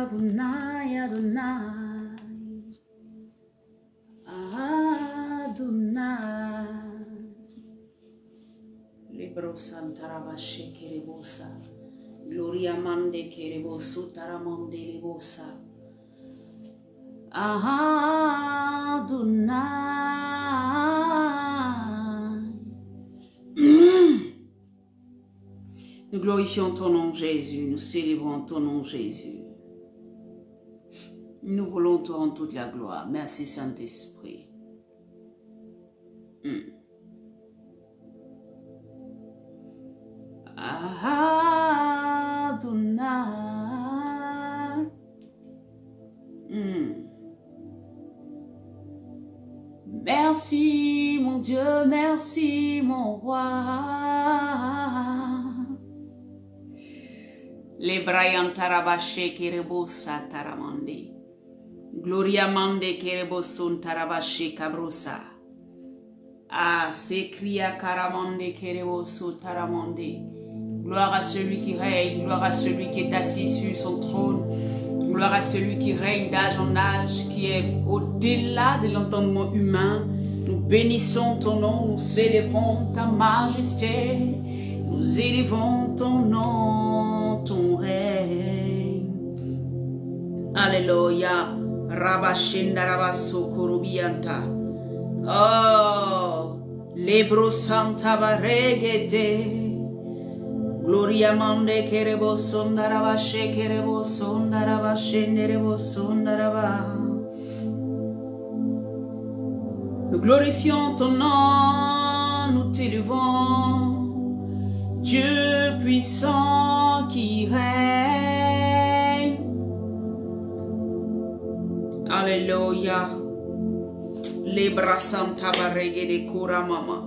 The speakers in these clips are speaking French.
Adonai, Adonai, Adonai. Libro Santarabashe Kerebosa, Gloria Mande Kerebosu Taramande Lebosa. Adonai. Nous glorifions ton nom, Jésus. Nous célébrons ton nom, Jésus. Nous voulons te rendre toute la gloire. Merci, Saint-Esprit. Adonai. Merci, mon Dieu, merci, mon roi. Les Brian Tarabashe Kerebosa Taramande. Gloria Mande Kerebosun Tarabashe Cabrosa. Ah, s'écria Karamande Kerebosu Taramande. Gloire à celui qui règne, gloire à celui qui est assis sur son trône. Gloire à celui qui règne d'âge en âge, qui est au-delà de l'entendement humain. Nous bénissons ton nom, nous célébrons ta majesté. Nous élevons ton nom, ton règne. Alléluia. Rabashinda rabasso kurubianta. Oh, lebro santa baregede. Gloria mande kerebo sondaraba shekerebo sondaraba shenderebo sondaraba. Nous glorifions ton nom, nous t'élevons. Dieu puissant qui règne. Alléluia. Les bras santa baregede kura mama.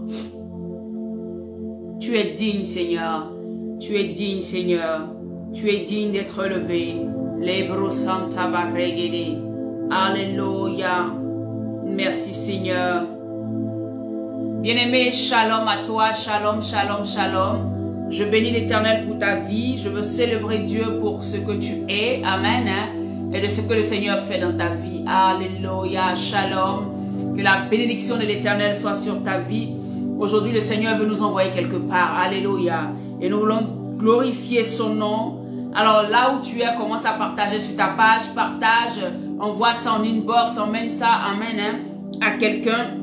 Tu es digne, Seigneur. Tu es digne, Seigneur. Tu es digne d'être élevé. Lebro Santa Barregede. Alléluia. Merci, Seigneur. Bien-aimé, shalom à toi. Shalom, shalom, shalom. Je bénis l'Éternel pour ta vie. Je veux célébrer Dieu pour ce que tu es. Amen. Et de ce que le Seigneur fait dans ta vie. Alléluia. Shalom. Que la bénédiction de l'Éternel soit sur ta vie. Aujourd'hui, le Seigneur veut nous envoyer quelque part. Alléluia. Et nous voulons glorifier son nom. Alors là où tu es, commence à partager sur ta page. Partage, envoie ça en inbox, emmène ça, amen, à quelqu'un.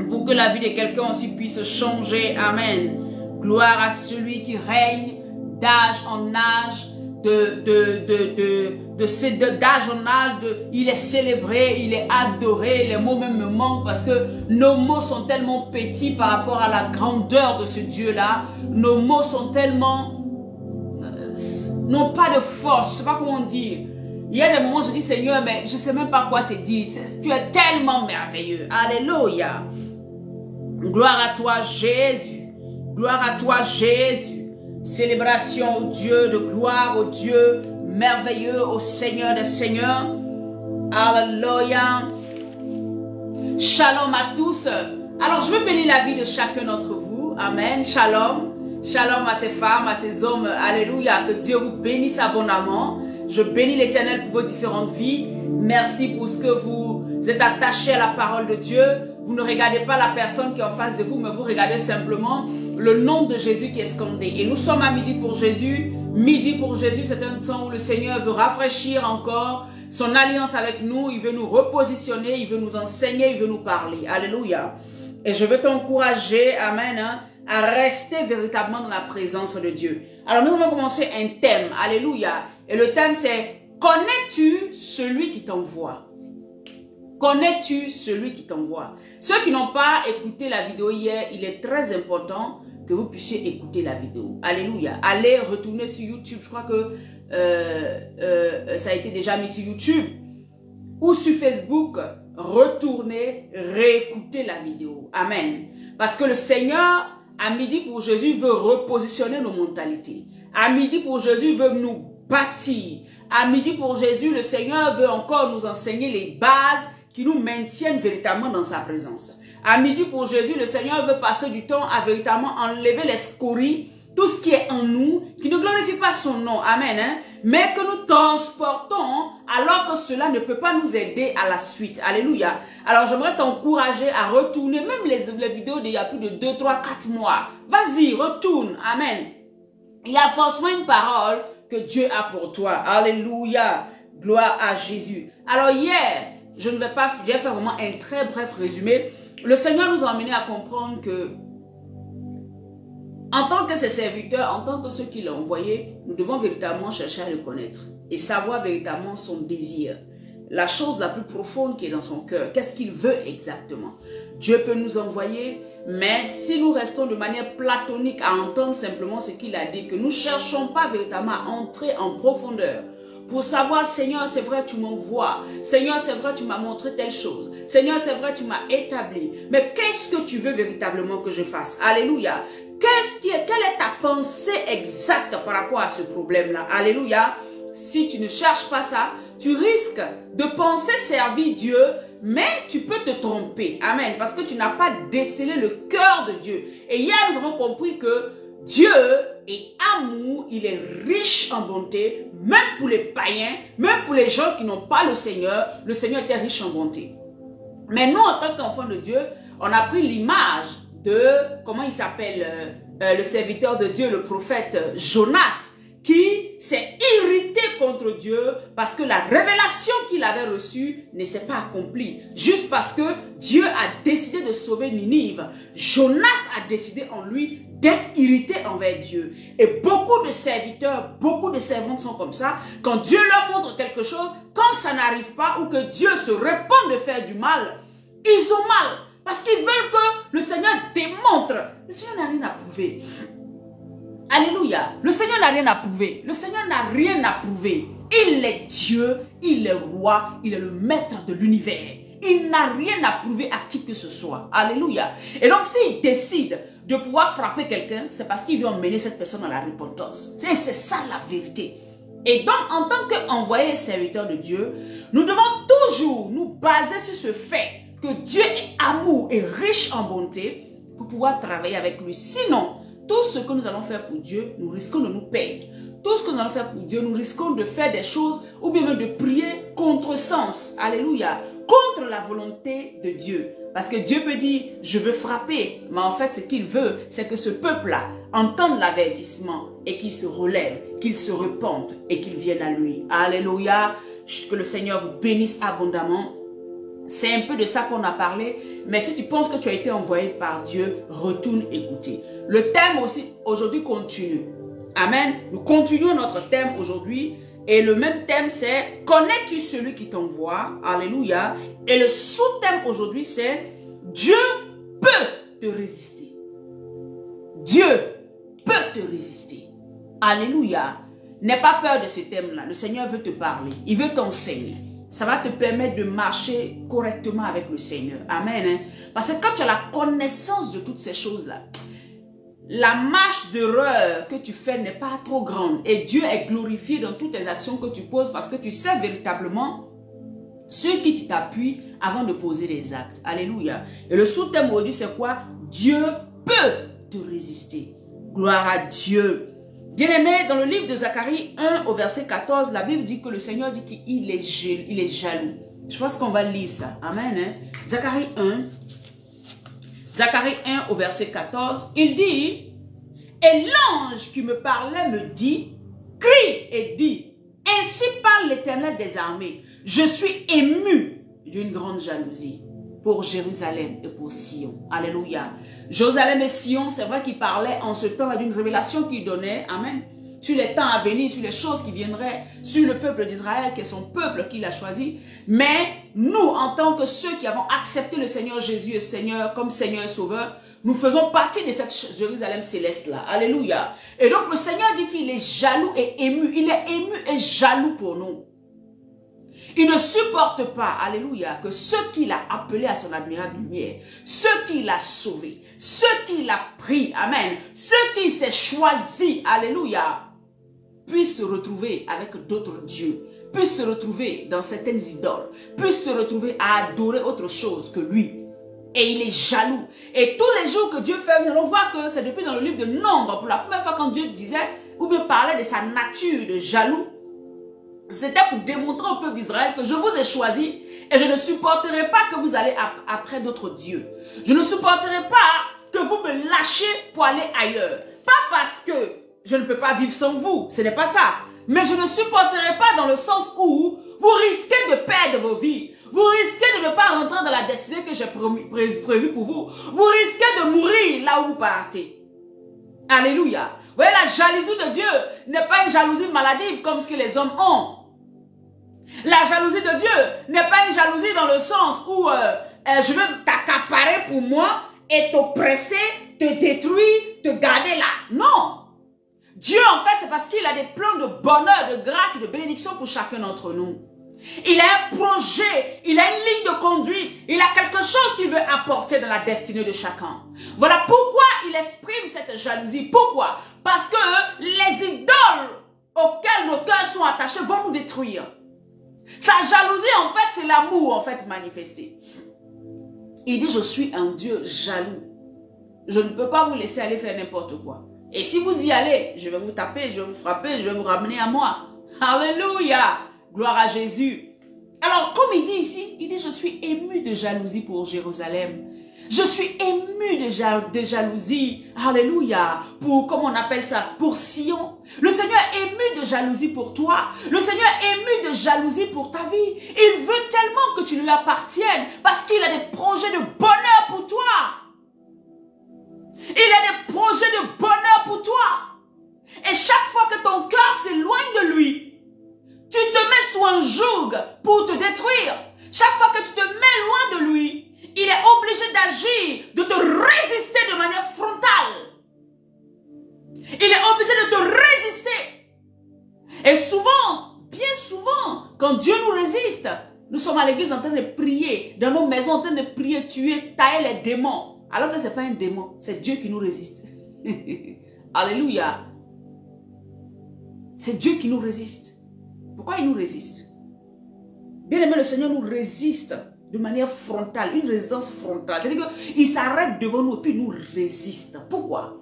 Pour que la vie de quelqu'un aussi puisse changer. Amen. Gloire à celui qui règne d'âge en âge. D'âge en âge, il est célébré, il est adoré. Les mots même me manquent parce que nos mots sont tellement petits par rapport à la grandeur de ce Dieu-là. Nos mots sont tellement... n'ont pas de force, je ne sais pas comment dire. Il y a des moments où je dis Seigneur, mais je ne sais même pas quoi te dire. Tu es tellement merveilleux. Alléluia. Gloire à toi Jésus. Gloire à toi Jésus. Célébration au Dieu de gloire, au Dieu merveilleux, au Seigneur des Seigneurs. Alléluia. Shalom à tous. Alors, je veux bénir la vie de chacun d'entre vous. Amen. Shalom. Shalom à ces femmes, à ces hommes. Alléluia. Que Dieu vous bénisse abondamment. Je bénis l'Éternel pour vos différentes vies. Merci pour ce que vous êtes attachés à la parole de Dieu. Vous ne regardez pas la personne qui est en face de vous, mais vous regardez simplement le nom de Jésus qui est scandé. Et nous sommes à midi pour Jésus. Midi pour Jésus, c'est un temps où le Seigneur veut rafraîchir encore son alliance avec nous. Il veut nous repositionner, il veut nous enseigner, il veut nous parler. Alléluia. Et je veux t'encourager, amen, à rester véritablement dans la présence de Dieu. Alors nous allons commencer un thème. Alléluia. Et le thème c'est, connais-tu celui qui t'envoie? Connais-tu celui qui t'envoie? Ceux qui n'ont pas écouté la vidéo hier, il est très important que vous puissiez écouter la vidéo. Alléluia. Allez retourner sur YouTube. Je crois que ça a été déjà mis sur YouTube. Ou sur Facebook. Retournez, réécoutez la vidéo. Amen. Parce que le Seigneur, à midi pour Jésus, veut repositionner nos mentalités. À midi pour Jésus, veut nous bâtir. À midi pour Jésus, le Seigneur veut encore nous enseigner les bases qui nous maintiennent véritablement dans sa présence. À midi pour Jésus, le Seigneur veut passer du temps à véritablement enlever les scories tout ce qui est en nous, qui ne glorifie pas son nom, amen, hein, mais que nous transportons alors que cela ne peut pas nous aider à la suite. Alléluia. Alors j'aimerais t'encourager à retourner, même les vidéos d'il y a plus de 2, 3, 4 mois. Vas-y, retourne, amen. Il y a forcément une parole que Dieu a pour toi. Alléluia. Gloire à Jésus. Alors hier, je vais faire vraiment un très bref résumé. Le Seigneur nous a amené à comprendre que en tant que ses serviteurs, en tant que ceux qu'il a envoyés, nous devons véritablement chercher à le connaître et savoir véritablement son désir. La chose la plus profonde qui est dans son cœur. Qu'est-ce qu'il veut exactement? Dieu peut nous envoyer, mais si nous restons de manière platonique à entendre simplement ce qu'il a dit, que nous ne cherchons pas véritablement à entrer en profondeur, pour savoir, Seigneur, c'est vrai, tu m'envoies. Seigneur, c'est vrai, tu m'as montré telle chose. Seigneur, c'est vrai, tu m'as établi. Mais qu'est-ce que tu veux véritablement que je fasse? Alléluia. Quelle est ta pensée exacte par rapport à ce problème-là? Alléluia. Si tu ne cherches pas ça, tu risques de penser servir Dieu, mais tu peux te tromper. Amen. Parce que tu n'as pas décelé le cœur de Dieu. Et hier, nous avons compris que Dieu est amour, il est riche en bonté, même pour les païens, même pour les gens qui n'ont pas le Seigneur était riche en bonté. Mais nous, en tant qu'enfants de Dieu, on a pris l'image de, comment il s'appelle, le serviteur de Dieu, le prophète Jonas, qui s'est irrité contre Dieu parce que la révélation qu'il avait reçue ne s'est pas accomplie. Juste parce que Dieu a décidé de sauver Ninive, Jonas a décidé en lui d'être irrité envers Dieu. Et beaucoup de serviteurs, beaucoup de servantes sont comme ça. Quand Dieu leur montre quelque chose, quand ça n'arrive pas ou que Dieu se répand de faire du mal, ils ont mal. Parce qu'ils veulent que le Seigneur démontre. Le Seigneur n'a rien à prouver. Alléluia. Le Seigneur n'a rien à prouver. Le Seigneur n'a rien à prouver. Il est Dieu, il est roi, il est le maître de l'univers. Il n'a rien à prouver à qui que ce soit. Alléluia. Et donc s'il décide de pouvoir frapper quelqu'un, c'est parce qu'il veut emmener cette personne à la repentance. C'est ça la vérité. Et donc en tant qu'envoyé serviteur de Dieu, nous devons toujours nous baser sur ce fait que Dieu est amour et riche en bonté pour pouvoir travailler avec lui. Sinon, tout ce que nous allons faire pour Dieu, nous risquons de nous perdre. Tout ce que nous allons faire pour Dieu, nous risquons de faire des choses ou bien même de prier contre sens. Alléluia. Contre la volonté de Dieu. Parce que Dieu peut dire, je veux frapper. Mais en fait, ce qu'il veut, c'est que ce peuple-là entende l'avertissement et qu'il se relève, qu'il se repente et qu'il vienne à lui. Alléluia. Que le Seigneur vous bénisse abondamment. C'est un peu de ça qu'on a parlé. Mais si tu penses que tu as été envoyé par Dieu, retourne écouter. Le thème aussi aujourd'hui continue. Amen. Nous continuons notre thème aujourd'hui. Et le même thème c'est, connais-tu celui qui t'envoie? Alléluia. Et le sous-thème aujourd'hui c'est, Dieu peut te résister. Dieu peut te résister. Alléluia. N'aie pas peur de ce thème-là. Le Seigneur veut te parler. Il veut t'enseigner. Ça va te permettre de marcher correctement avec le Seigneur. Amen. Hein? Parce que quand tu as la connaissance de toutes ces choses-là, la marche d'erreur que tu fais n'est pas trop grande. Et Dieu est glorifié dans toutes les actions que tu poses parce que tu sais véritablement sur qui tu t'appuies avant de poser les actes. Alléluia. Et le sous-thème aujourd'hui, c'est quoi? Dieu peut te résister. Gloire à Dieu. Bien-aimé, dans le livre de Zacharie 1 au verset 14, la Bible dit que le Seigneur dit qu'il est jaloux. Je pense qu'on va lire ça. Amen. Hein? Zacharie 1 au verset 14, il dit, et l'ange qui me parlait me dit, crie et dit, ainsi parle l'Éternel des armées, je suis ému d'une grande jalousie pour Jérusalem et pour Sion. Alléluia. Jérusalem et Sion, c'est vrai qu'il parlait en ce temps d'une révélation qu'il donnait, amen, sur les temps à venir, sur les choses qui viendraient, sur le peuple d'Israël, qui est son peuple qu'il a choisi. Mais nous, en tant que ceux qui avons accepté le Seigneur Jésus et Seigneur comme Seigneur et Sauveur, nous faisons partie de cette Jérusalem céleste-là. Alléluia. Et donc le Seigneur dit qu'il est jaloux et ému. Il est ému et jaloux pour nous. Il ne supporte pas, alléluia, que ceux qu'il a appelés à son admirable lumière, ceux qu'il a sauvés, ceux qu'il a pris, amen, ceux qu'il s'est choisis, alléluia, puissent se retrouver avec d'autres dieux, puissent se retrouver dans certaines idoles, puissent se retrouver à adorer autre chose que lui. Et il est jaloux. Et tous les jours que Dieu fait, nous allons voir que c'est depuis dans le livre de Nombre, pour la première fois quand Dieu disait, ou bien parlait de sa nature de jaloux, c'était pour démontrer au peuple d'Israël que je vous ai choisi et je ne supporterai pas que vous allez après d'autres dieux. Je ne supporterai pas que vous me lâchiez pour aller ailleurs. Pas parce que je ne peux pas vivre sans vous, ce n'est pas ça. Mais je ne supporterai pas dans le sens où vous risquez de perdre vos vies. Vous risquez de ne pas rentrer dans la destinée que j'ai prévue pour vous. Vous risquez de mourir là où vous partez. Alléluia. Vous voyez, la jalousie de Dieu n'est pas une jalousie maladive comme ce que les hommes ont. La jalousie de Dieu n'est pas une jalousie dans le sens où je veux t'accaparer pour moi et t'oppresser, te détruire, te garder là. Non. Dieu, en fait, c'est parce qu'il a des plans de bonheur, de grâce et de bénédiction pour chacun d'entre nous. Il a un projet, il a une ligne de conduite, il a quelque chose qu'il veut apporter dans la destinée de chacun. Voilà pourquoi il exprime cette jalousie. Pourquoi? Parce que les idoles auxquelles nos cœurs sont attachés vont nous détruire. Sa jalousie, en fait, c'est l'amour, en fait, manifesté. Il dit, je suis un Dieu jaloux. Je ne peux pas vous laisser aller faire n'importe quoi. Et si vous y allez, je vais vous taper, je vais vous frapper, je vais vous ramener à moi. Alléluia! Gloire à Jésus. Alors, comme il dit ici, il dit, je suis ému de jalousie pour Jérusalem. Je suis ému de jalousie, alléluia, pour, comment on appelle ça, pour Sion. Le Seigneur est ému de jalousie pour toi. Le Seigneur est ému de jalousie pour ta vie. Il veut tellement que tu lui appartiennes parce qu'il a des projets de bonheur pour toi. Il a des projets de bonheur pour toi. Et chaque fois que ton cœur s'éloigne de lui, tu te mets sous un joug pour te détruire. Chaque fois que tu te mets loin de lui, il est obligé d'agir, de te résister de manière frontale. Il est obligé de te résister. Et souvent, bien souvent, quand Dieu nous résiste, nous sommes à l'église en train de prier, dans nos maisons en train de prier, tuer, tailler les démons. Alors que ce n'est pas un démon, c'est Dieu qui nous résiste. Alléluia. C'est Dieu qui nous résiste. Pourquoi il nous résiste? Bien aimé, le Seigneur nous résiste de manière frontale, une résistance frontale. C'est-à-dire qu'il s'arrête devant nous et puis il nous résiste. Pourquoi?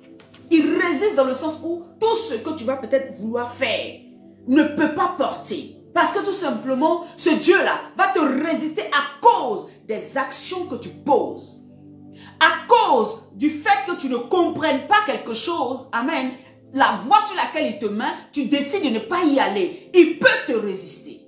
Il résiste dans le sens où tout ce que tu vas peut-être vouloir faire ne peut pas porter. Parce que tout simplement, ce Dieu-là va te résister à cause des actions que tu poses. À cause du fait que tu ne comprennes pas quelque chose, amen, la voie sur laquelle il te met, tu décides de ne pas y aller. Il peut te résister.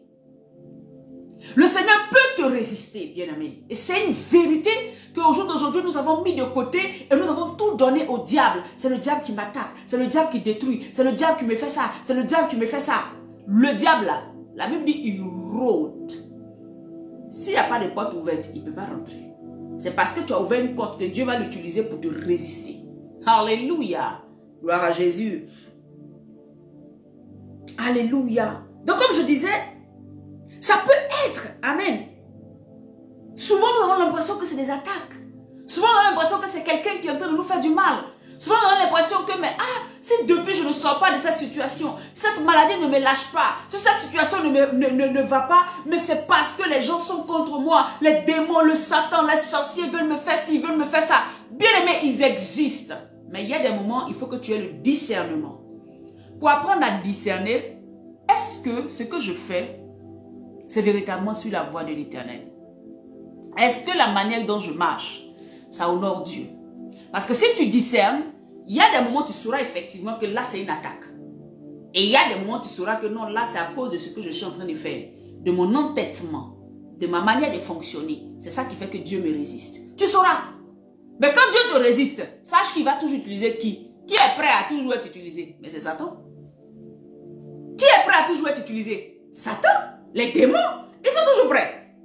Le Seigneur peut te résister, bien-aimé. Et c'est une vérité qu'au jour d'aujourd'hui, nous avons mis de côté et nous avons tout donné au diable. C'est le diable qui m'attaque, c'est le diable qui détruit, c'est le diable qui me fait ça, c'est le diable qui me fait ça. Le diable, là, la Bible dit, il rôde. S'il n'y a pas de porte ouverte, il ne peut pas rentrer. C'est parce que tu as ouvert une porte que Dieu va l'utiliser pour te résister. Alléluia. Gloire à Jésus. Alléluia. Donc comme je disais, ça peut être, amen. Souvent nous avons l'impression que c'est des attaques. Souvent on a l'impression que c'est quelqu'un qui est en train de nous faire du mal. Souvent on a l'impression que, mais si depuis je ne sors pas de cette situation, cette maladie ne me lâche pas, si cette situation ne va pas, mais c'est parce que les gens sont contre moi. Les démons, le Satan, les sorciers veulent me faire ci, veulent me faire ça. Bien aimé, ils existent. Mais il y a des moments, il faut que tu aies le discernement. Pour apprendre à discerner, est-ce que ce que je fais, c'est véritablement sur la voie de l'Éternel? Est-ce que la manière dont je marche, ça honore Dieu? Parce que si tu discernes, il y a des moments où tu sauras effectivement que là, c'est une attaque. Et il y a des moments où tu sauras que non, là, c'est à cause de ce que je suis en train de faire, de mon entêtement, de ma manière de fonctionner. C'est ça qui fait que Dieu me résiste. Tu sauras. Mais quand Dieu te résiste, sache qu'il va toujours utiliser qui? Qui est prêt à toujours être utilisé? Mais c'est Satan. Qui est prêt à toujours être utilisé? Satan. Les démons, ils sont toujours prêts.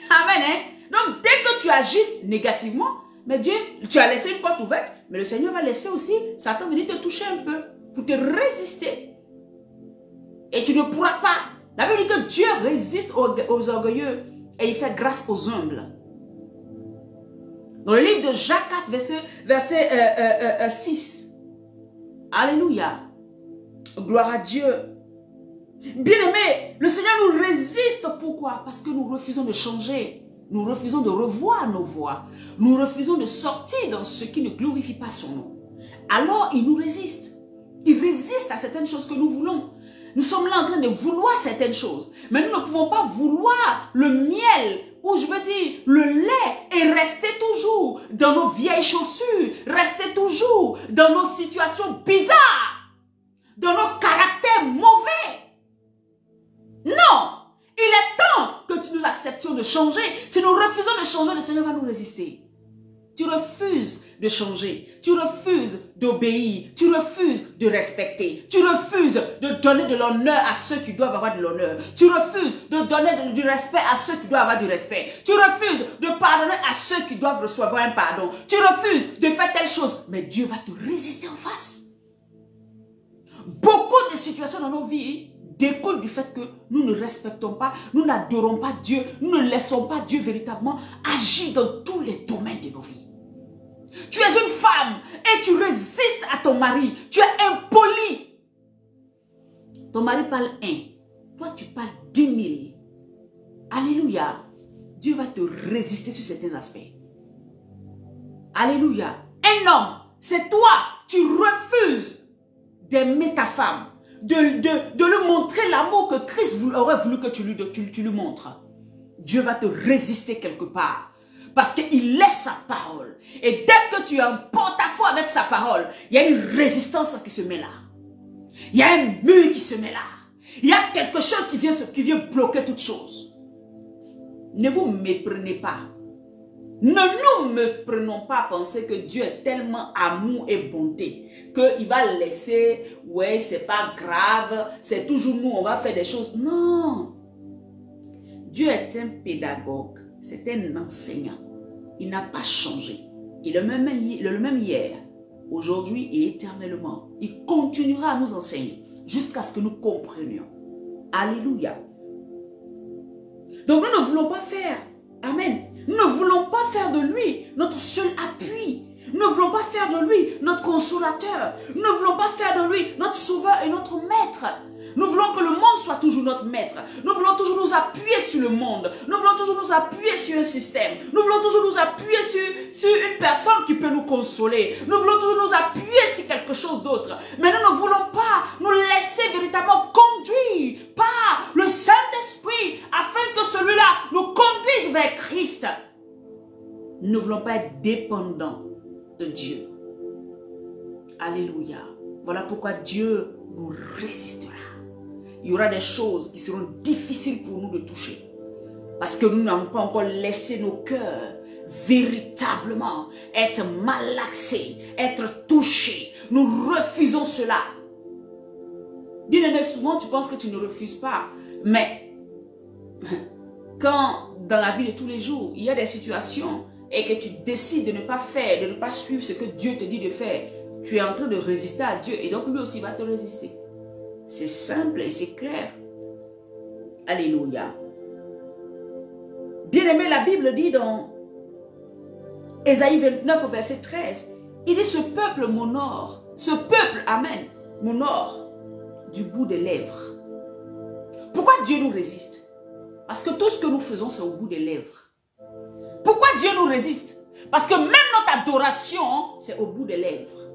Amen. Hein? Donc, dès que tu agis négativement, mais Dieu, tu as laissé une porte ouverte, mais le Seigneur va laisser aussi Satan venir te toucher un peu pour te résister. Et tu ne pourras pas. La Bible dit que Dieu résiste aux orgueilleux et il fait grâce aux humbles. Dans le livre de Jacques 4, verset 6. Alléluia. Gloire à Dieu. Bien-aimé, le Seigneur nous résiste. Pourquoi? Parce que nous refusons de changer. Nous refusons de revoir nos voies. Nous refusons de sortir dans ce qui ne glorifie pas son nom. Alors, il nous résiste. Il résiste à certaines choses que nous voulons. Nous sommes là en train de vouloir certaines choses. Mais nous ne pouvons pas vouloir le miel, ou je veux dire le lait, et rester toujours dans nos vieilles chaussures, rester toujours dans nos situations bizarres, dans nos caractères mauvais. Non! Il est temps que nous acceptions de changer. Si nous refusons de changer, le Seigneur va nous résister. Tu refuses de changer, tu refuses d'obéir, tu refuses de respecter, tu refuses de donner de l'honneur à ceux qui doivent avoir de l'honneur, tu refuses de donner du respect à ceux qui doivent avoir du respect, tu refuses de pardonner à ceux qui doivent recevoir un pardon, tu refuses de faire telle chose, mais Dieu va te résister en face. Beaucoup de situations dans nos vies découlent du fait que nous ne respectons pas, nous n'adorons pas Dieu, nous ne laissons pas Dieu véritablement agir dans tous les domaines de nos vies. Tu es une femme et tu résistes à ton mari, tu es impoli. Ton mari parle 1, toi tu parles 10 000. Alléluia. Dieu va te résister sur certains aspects. Alléluia. Un homme, c'est toi, tu refuses d'aimer ta femme, de lui montrer l'amour que Christ aurait voulu que tu lui montres. Dieu va te résister quelque part. Parce qu'il laisse sa parole. Et dès que tu es en porte-à-faux avec sa parole, il y a une résistance qui se met là. Il y a un mur qui se met là. Il y a quelque chose qui vient bloquer toute chose. Ne vous méprenez pas. Ne nous méprenons pas à penser que Dieu est tellement amour et bonté qu'il va laisser, ouais, c'est pas grave, c'est toujours nous, on va faire des choses. Non. Dieu est un pédagogue. C'est un enseignant. Il n'a pas changé. Il est le même hier, aujourd'hui et éternellement. Il continuera à nous enseigner jusqu'à ce que nous comprenions. Alléluia. Donc nous ne voulons pas faire. Amen. Nous ne voulons pas faire de lui notre seul appui. Nous ne voulons pas faire de lui notre consolateur. Nous ne voulons pas faire de lui notre sauveur et notre maître. Nous voulons que le monde soit toujours notre maître. Nous voulons toujours nous appuyer sur le monde. Nous voulons toujours nous appuyer sur un système. Nous voulons toujours nous appuyer sur une personne qui peut nous consoler. Nous voulons toujours nous appuyer sur quelque chose d'autre. Mais nous ne voulons pas nous laisser véritablement conduire par le Saint-Esprit afin que celui-là nous conduise vers Christ. Nous ne voulons pas être dépendants de Dieu. Alléluia. Voilà pourquoi Dieu nous résistera. Il y aura des choses qui seront difficiles pour nous de toucher. Parce que nous n'avons pas encore laissé nos cœurs véritablement être malaxés, être touchés. Nous refusons cela. Bien-aimé, souvent tu penses que tu ne refuses pas. Mais quand dans la vie de tous les jours, il y a des situations et que tu décides de ne pas faire, de ne pas suivre ce que Dieu te dit de faire, tu es en train de résister à Dieu et donc lui aussi va te résister. C'est simple et c'est clair. Alléluia. Bien-aimé, la Bible dit dans Ésaïe 29 au verset 13, il dit: ce peuple m'honore, ce peuple, amen, m'honore du bout des lèvres. Pourquoi Dieu nous résiste? Parce que tout ce que nous faisons, c'est au bout des lèvres. Pourquoi Dieu nous résiste? Parce que même notre adoration, c'est au bout des lèvres.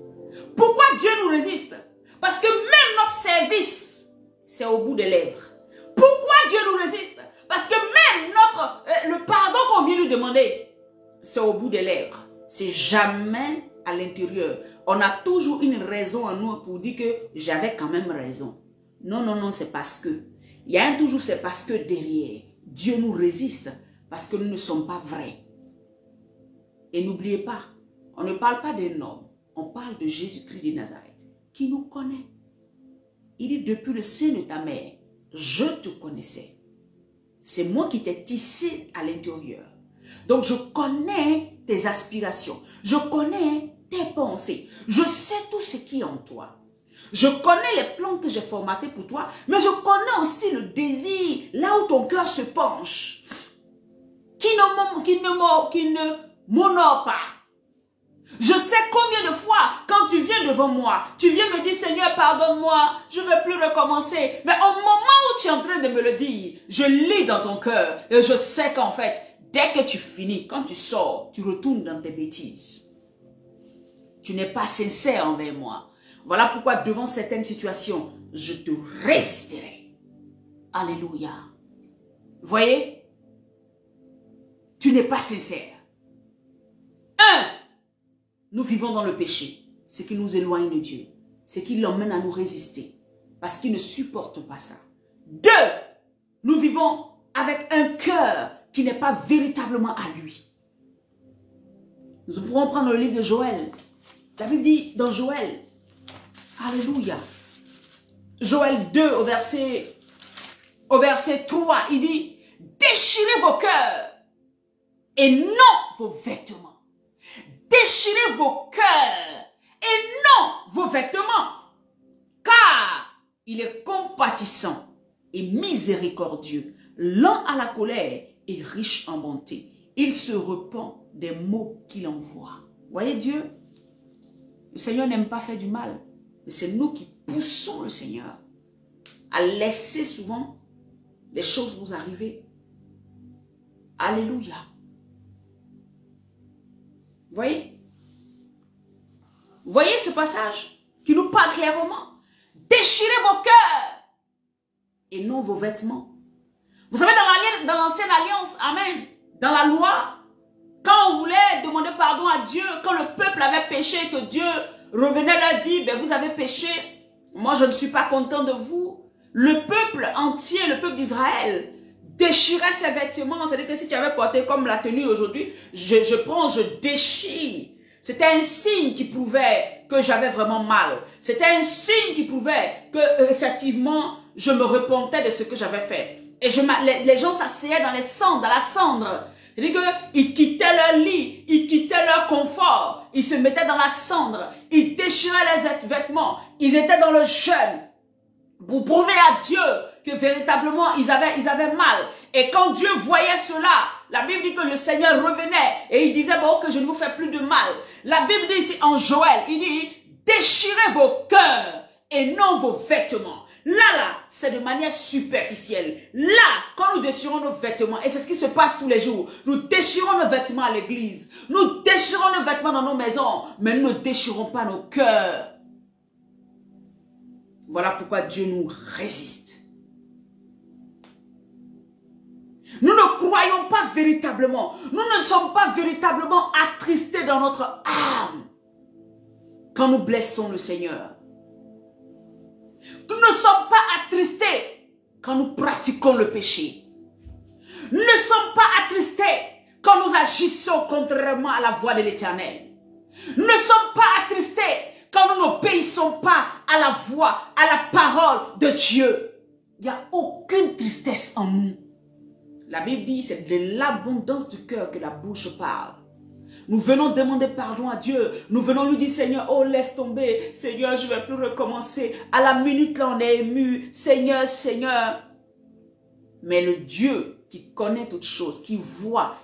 Pourquoi Dieu nous résiste? Parce que même notre service, c'est au bout des lèvres. Pourquoi Dieu nous résiste? Parce que même le pardon qu'on vient lui demander, c'est au bout des lèvres. C'est jamais à l'intérieur. On a toujours une raison en nous pour dire que j'avais quand même raison. Non, non, non, c'est parce que. Il y a un toujours, c'est parce que derrière, Dieu nous résiste parce que nous ne sommes pas vrais. Et n'oubliez pas, on ne parle pas d'un homme, on parle de Jésus-Christ de Nazareth, qui nous connaît. Il dit: depuis le sein de ta mère, je te connaissais. C'est moi qui t'ai tissé à l'intérieur. Donc je connais tes aspirations, je connais tes pensées, je sais tout ce qui est en toi. Je connais les plans que j'ai formatés pour toi, mais je connais aussi le désir, là où ton cœur se penche, qui ne m'honore pas. Je sais combien de fois, quand tu viens devant moi, tu viens me dire: Seigneur, pardonne-moi, je ne veux plus recommencer. Mais au moment où tu es en train de me le dire, je lis dans ton cœur et je sais qu'en fait, dès que tu finis, quand tu sors, tu retournes dans tes bêtises. Tu n'es pas sincère envers moi. Voilà pourquoi devant certaines situations, je te résisterai. Alléluia. Voyez? Tu n'es pas sincère. Nous vivons dans le péché. Ce qui nous éloigne de Dieu. Ce qui l'emmène à nous résister. Parce qu'il ne supporte pas ça. 2, nous vivons avec un cœur qui n'est pas véritablement à lui. Nous pourrons prendre le livre de Joël. La Bible dit dans Joël, alléluia, Joël 2 au verset 3, il dit, déchirez vos cœurs et non vos vêtements. Déchirez vos cœurs et non vos vêtements, car il est compatissant et miséricordieux, lent à la colère et riche en bonté. Il se repent des maux qu'il envoie. Voyez Dieu, le Seigneur n'aime pas faire du mal, mais c'est nous qui poussons le Seigneur à laisser souvent les choses nous arriver. Alléluia. Voyez? Voyez ce passage qui nous parle clairement. Déchirez vos cœurs et non vos vêtements. Vous savez, dans l'ancienne alliance, amen, dans la loi, quand on voulait demander pardon à Dieu, quand le peuple avait péché, que Dieu revenait leur dire, ben vous avez péché, moi je ne suis pas content de vous. Le peuple entier, le peuple d'Israël, déchirait ses vêtements. C'est-à-dire que si tu avais porté comme la tenue aujourd'hui, je déchire. C'était un signe qui prouvait que j'avais vraiment mal. C'était un signe qui prouvait que effectivement je me repentais de ce que j'avais fait. Et les gens s'asseyaient dans les cendres, dans la cendre. C'est-à-dire qu'ils quittaient leur lit, ils quittaient leur confort, ils se mettaient dans la cendre, ils déchiraient les vêtements, ils étaient dans le jeûne pour prouver à Dieu que véritablement ils avaient mal. Et quand Dieu voyait cela, la Bible dit que le Seigneur revenait et il disait, bon, que je ne vous fais plus de mal. La Bible dit ici en Joël, il dit, déchirez vos cœurs et non vos vêtements. Là, c'est de manière superficielle. Là, quand nous déchirons nos vêtements, et c'est ce qui se passe tous les jours, nous déchirons nos vêtements à l'église, nous déchirons nos vêtements dans nos maisons, mais nous ne déchirons pas nos cœurs. Voilà pourquoi Dieu nous résiste. Nous ne croyons pas véritablement, nous ne sommes pas véritablement attristés dans notre âme quand nous blessons le Seigneur. Nous ne sommes pas attristés quand nous pratiquons le péché. Nous ne sommes pas attristés quand nous agissons contrairement à la voix de l'Éternel. Nous ne sommes pas attristés quand nous n'obéissons pas à la voix, à la parole de Dieu. Il n'y a aucune tristesse en nous. La Bible dit, c'est de l'abondance du cœur que la bouche parle. Nous venons demander pardon à Dieu. Nous venons lui dire, Seigneur, oh laisse tomber. Seigneur, je ne vais plus recommencer. À la minute là, on est ému. Seigneur, Seigneur. Mais le Dieu qui connaît toutes choses, qui voit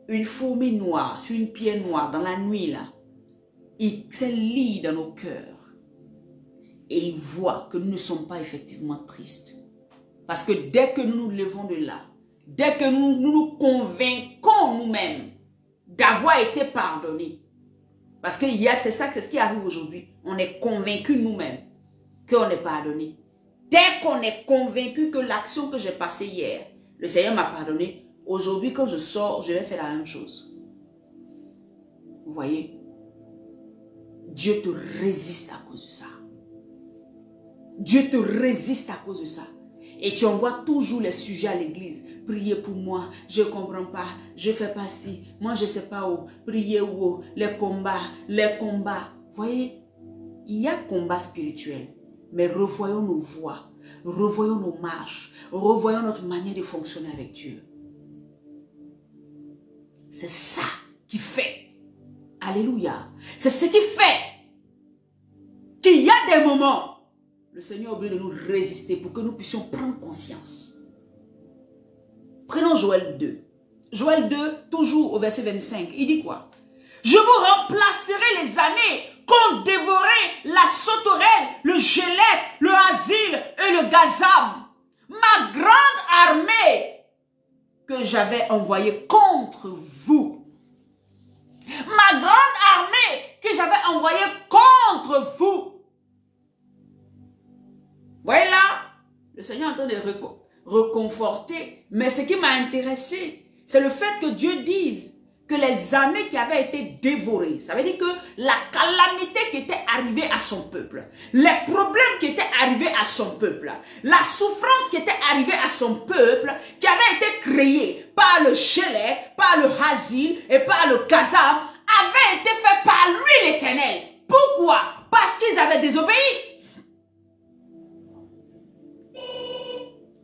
une fourmi noire sur une pierre noire dans la nuit là, il se lit dans nos cœurs. Et il voit que nous ne sommes pas effectivement tristes. Parce que dès que nous nous levons de là, dès que nous nous convainquons nous-mêmes d'avoir été pardonnés. Parce que c'est ce qui arrive aujourd'hui. On est convaincu nous-mêmes qu'on est pardonné. Dès qu'on est convaincu que l'action que j'ai passée hier, le Seigneur m'a pardonné, aujourd'hui quand je sors, je vais faire la même chose. Vous voyez? Dieu te résiste à cause de ça. Dieu te résiste à cause de ça. Et tu envoies toujours les sujets à l'église. Priez pour moi, je ne comprends pas, je ne fais pas ci, moi je ne sais pas où. Priez où, les combats, les combats. Voyez, il y a combat spirituel. Mais revoyons nos voies, revoyons nos marches, revoyons notre manière de fonctionner avec Dieu. C'est ça qui fait. Alléluia. C'est ce qui fait qu'il y a des moments. Le Seigneur a oublié de nous résister pour que nous puissions prendre conscience. Prenons Joël 2. Joël 2, toujours au verset 25. Il dit quoi? Je vous remplacerai les années qu'ont dévoré la sauterelle, le gélette, le asile et le gazam. Ma grande armée que j'avais envoyée contre contre vous. Ma grande armée que j'avais envoyée contre vous. Voyez là, le Seigneur est en train de reconforter. Mais ce qui m'a intéressé, c'est le fait que Dieu dise que les années qui avaient été dévorées, ça veut dire que la calamité qui était arrivée à son peuple, les problèmes qui étaient arrivés à son peuple, la souffrance qui était arrivée à son peuple, qui avait été créée par le Shélek, par le Hazil et par le Kazam, avait été fait par lui l'Éternel. Pourquoi? Parce qu'ils avaient désobéi.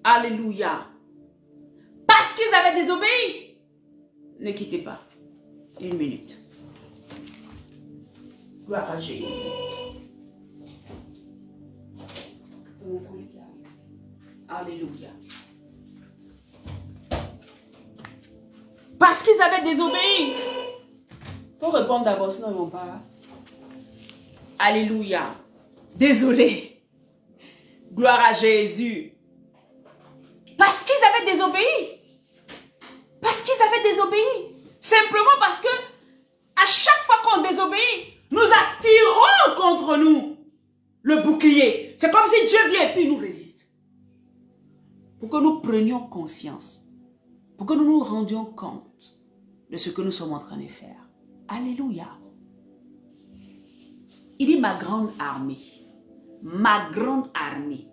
Alléluia. Parce qu'ils avaient désobéi. Ne quittez pas. Une minute. Gloire à Jésus. C'est mon collègue qui arrive. Alléluia. Parce qu'ils avaient désobéi. Il faut répondre d'abord, sinon ils ne vont pas. Alléluia. Désolé. Gloire à Jésus. Parce qu'ils avaient désobéi. Parce qu'ils avaient désobéi. Simplement parce que à chaque fois qu'on désobéit, nous attirons contre nous le bouclier. C'est comme si Dieu vient et puis nous résiste. Pour que nous prenions conscience. Pour que nous nous rendions compte de ce que nous sommes en train de faire. Alléluia. Il dit ma grande armée. Ma grande armée.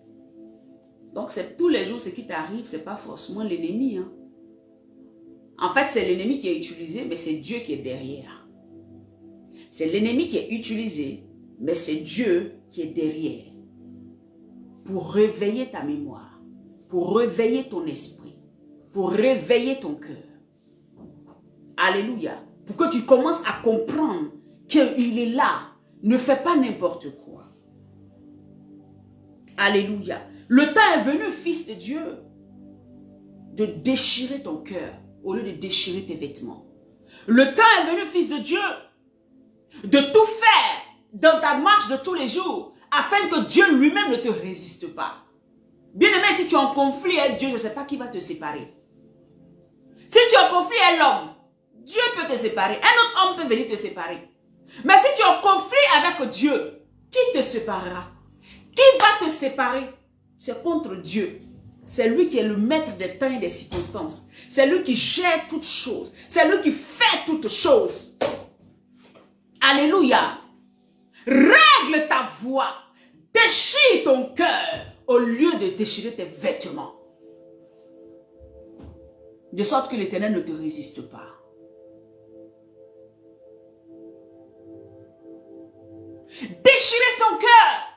Donc c'est tous les jours ce qui t'arrive, ce n'est pas forcément l'ennemi. Hein. En fait, c'est l'ennemi qui est utilisé, mais c'est Dieu qui est derrière. C'est l'ennemi qui est utilisé, mais c'est Dieu qui est derrière. Pour réveiller ta mémoire, pour réveiller ton esprit, pour réveiller ton cœur. Alléluia. Pour que tu commences à comprendre qu'il est là. Ne fais pas n'importe quoi. Alléluia. Le temps est venu, fils de Dieu, de déchirer ton cœur au lieu de déchirer tes vêtements. Le temps est venu, fils de Dieu, de tout faire dans ta marche de tous les jours afin que Dieu lui-même ne te résiste pas. Bien-aimé, si tu es en conflit avec Dieu, je ne sais pas qui va te séparer. Si tu es en conflit avec l'homme, Dieu peut te séparer. Un autre homme peut venir te séparer. Mais si tu es en conflit avec Dieu, qui te séparera? Qui va te séparer? C'est contre Dieu. C'est lui qui est le maître des temps et des circonstances. C'est lui qui gère toutes choses. C'est lui qui fait toutes choses. Alléluia. Règle ta voix. Déchire ton cœur au lieu de déchirer tes vêtements. De sorte que l'Éternel ne te résiste pas. Déchirer son cœur.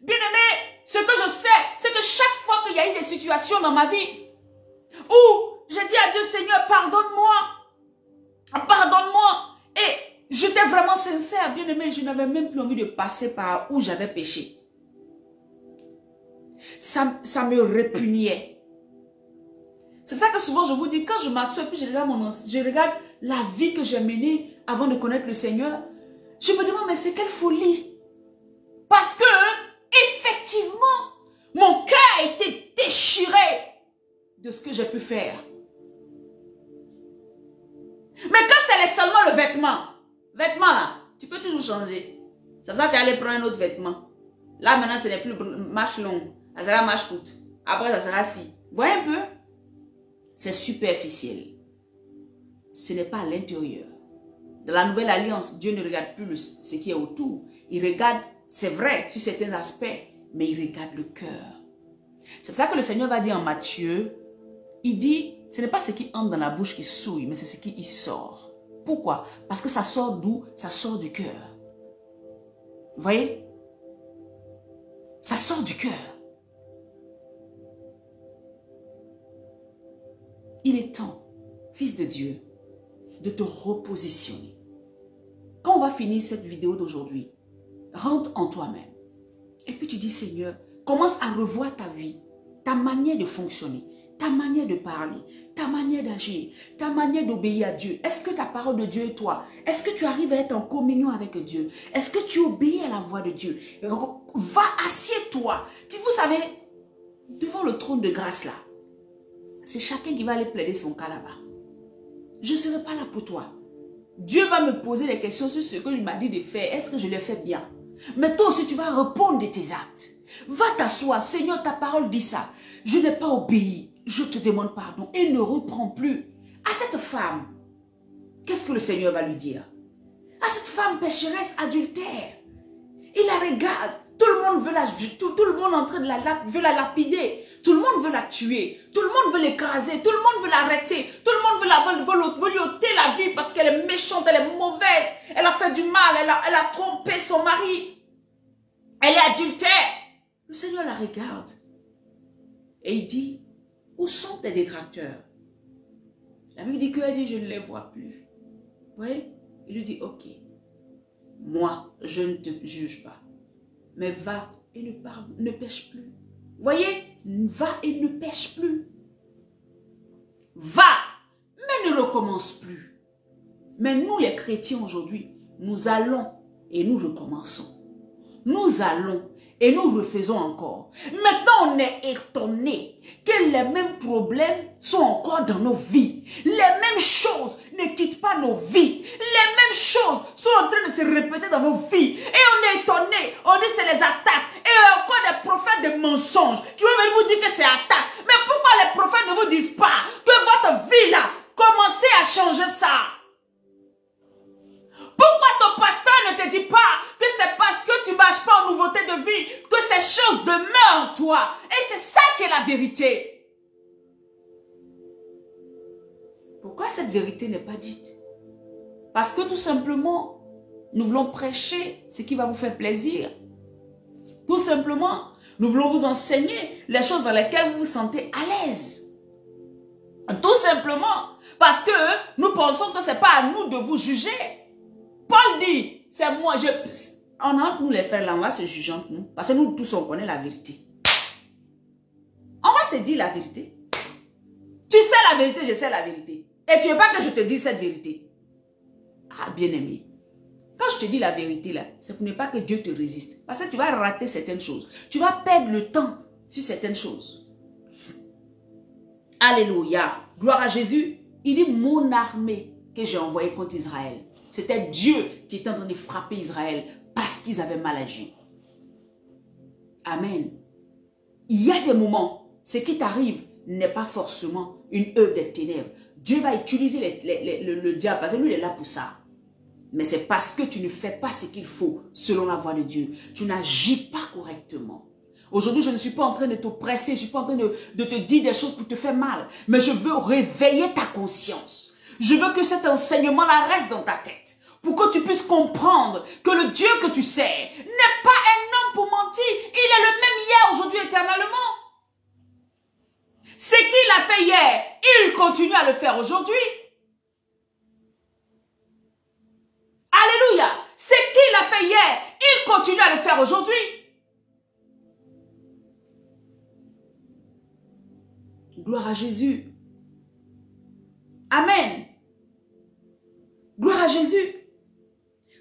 Bien-aimé, ce que je sais, c'est que chaque fois qu'il y a eu des situations dans ma vie où j'ai dit à Dieu, Seigneur, pardonne-moi. Pardonne-moi. Et j'étais vraiment sincère, bien-aimé, je n'avais même plus envie de passer par où j'avais péché. Ça me répugnait. C'est pour ça que souvent je vous dis, quand je m'assois et puis je regarde la vie que j'ai menée avant de connaître le Seigneur, je me demande, mais c'est quelle folie. Parce que, effectivement, mon cœur a été déchiré de ce que j'ai pu faire. Mais quand c'est seulement le vêtement là, tu peux toujours changer. C'est pour ça que tu allais prendre un autre vêtement. Là maintenant, ce n'est plus marche longue. Ça sera marche courte. Après, ça sera si. Voyez un peu? C'est superficiel. Ce n'est pas à l'intérieur. Dans la nouvelle alliance, Dieu ne regarde plus ce qui est autour. Il regarde, c'est vrai, sur certains aspects, mais il regarde le cœur. C'est pour ça que le Seigneur va dire en Matthieu, il dit, ce n'est pas ce qui entre dans la bouche qui souille, mais c'est ce qui y sort. Pourquoi? Parce que ça sort d'où? Ça sort du cœur. Vous voyez? Ça sort du cœur. Il est temps, fils de Dieu, de te repositionner. Quand on va finir cette vidéo d'aujourd'hui, rentre en toi-même. Et puis tu dis, Seigneur, commence à revoir ta vie, ta manière de fonctionner, ta manière de parler, ta manière d'agir, ta manière d'obéir à Dieu. Est-ce que ta parole de Dieu est toi? Est-ce que tu arrives à être en communion avec Dieu? Est-ce que tu obéis à la voix de Dieu? Va, assieds-toi. Vous savez, devant le trône de grâce là, c'est chacun qui va aller plaider son cas là-bas. je ne serai pas là pour toi. Dieu va me poser des questions sur ce qu'il m'a dit de faire. Est-ce que je l'ai fait bien? Mais toi aussi, tu vas répondre de tes actes. Va t'asseoir. Seigneur, ta parole dit ça. Je n'ai pas obéi. Je te demande pardon. Et ne reprends plus. À cette femme, qu'est-ce que le Seigneur va lui dire? À cette femme pécheresse, adultère. Il la regarde. Tout le monde veut tout le monde est en train de veut la lapider. Tout le monde veut la tuer. Tout le monde veut l'écraser. Tout le monde veut l'arrêter. Tout le monde veut lui ôter la vie parce qu'elle est méchante, elle est mauvaise. Elle a fait du mal, elle a trompé son mari. Elle est adultère. Le Seigneur la regarde. Et il dit, où sont tes détracteurs? La Bible dit qu'elle dit, je ne les vois plus. Vous voyez? Il lui dit, ok, moi, je ne te juge pas. Mais va et ne pêche plus. Vous voyez? Va et ne pêche plus. Va, mais ne recommence plus. Mais nous, les chrétiens aujourd'hui, nous allons et nous recommençons. Nous allons et nous refaisons encore. Maintenant, on est étonné que les mêmes problèmes sont encore dans nos vies. Les mêmes choses ne quittent pas nos vies. Les mêmes choses sont en train de se répéter dans nos vies. Et on est étonné. On dit c'est les attaques. Et encore des prophètes de mensonges qui vont venir vous dire que c'est attaque. Mais pourquoi les prophètes ne vous disent pas que votre vie là, commencez à changer ça? Pourquoi ton pasteur ne te dit pas que c'est parce que tu ne marches pas en nouveauté de vie que ces choses demeurent en toi? Et c'est ça qui est la vérité. Pourquoi cette vérité n'est pas dite? Parce que tout simplement, nous voulons prêcher ce qui va vous faire plaisir. Tout simplement, nous voulons vous enseigner les choses dans lesquelles vous vous sentez à l'aise. Tout simplement, parce que nous pensons que ce n'est pas à nous de vous juger. Paul dit, c'est moi, entre nous les frères là, on va se juger entre nous. Parce que nous tous, on connaît la vérité. On va se dire la vérité. Tu sais la vérité, je sais la vérité. Et tu ne veux pas que je te dise cette vérité. Ah, bien-aimé. Quand je te dis la vérité là, c'est pour ne pas que Dieu te résiste. Parce que tu vas rater certaines choses. Tu vas perdre le temps sur certaines choses. Alléluia. Gloire à Jésus. Il dit, mon armée que j'ai envoyée contre Israël. C'était Dieu qui était en train de frapper Israël parce qu'ils avaient mal agi. Amen. Il y a des moments, ce qui t'arrive n'est pas forcément une œuvre des ténèbres. Dieu va utiliser le diable parce que lui il est là pour ça. Mais c'est parce que tu ne fais pas ce qu'il faut selon la voie de Dieu. Tu n'agis pas correctement. Aujourd'hui, je ne suis pas en train de te presser, je ne suis pas en train de te dire des choses pour te faire mal. Mais je veux réveiller ta conscience. Je veux que cet enseignement-là reste dans ta tête. Pour que tu puisses comprendre que le Dieu que tu sers n'est pas un homme pour mentir. Il est le même hier, aujourd'hui, éternellement. Ce qu'il a fait hier, il continue à le faire aujourd'hui. Alléluia. Ce qu'il a fait hier, il continue à le faire aujourd'hui. Gloire à Jésus. Amen. Gloire à Jésus.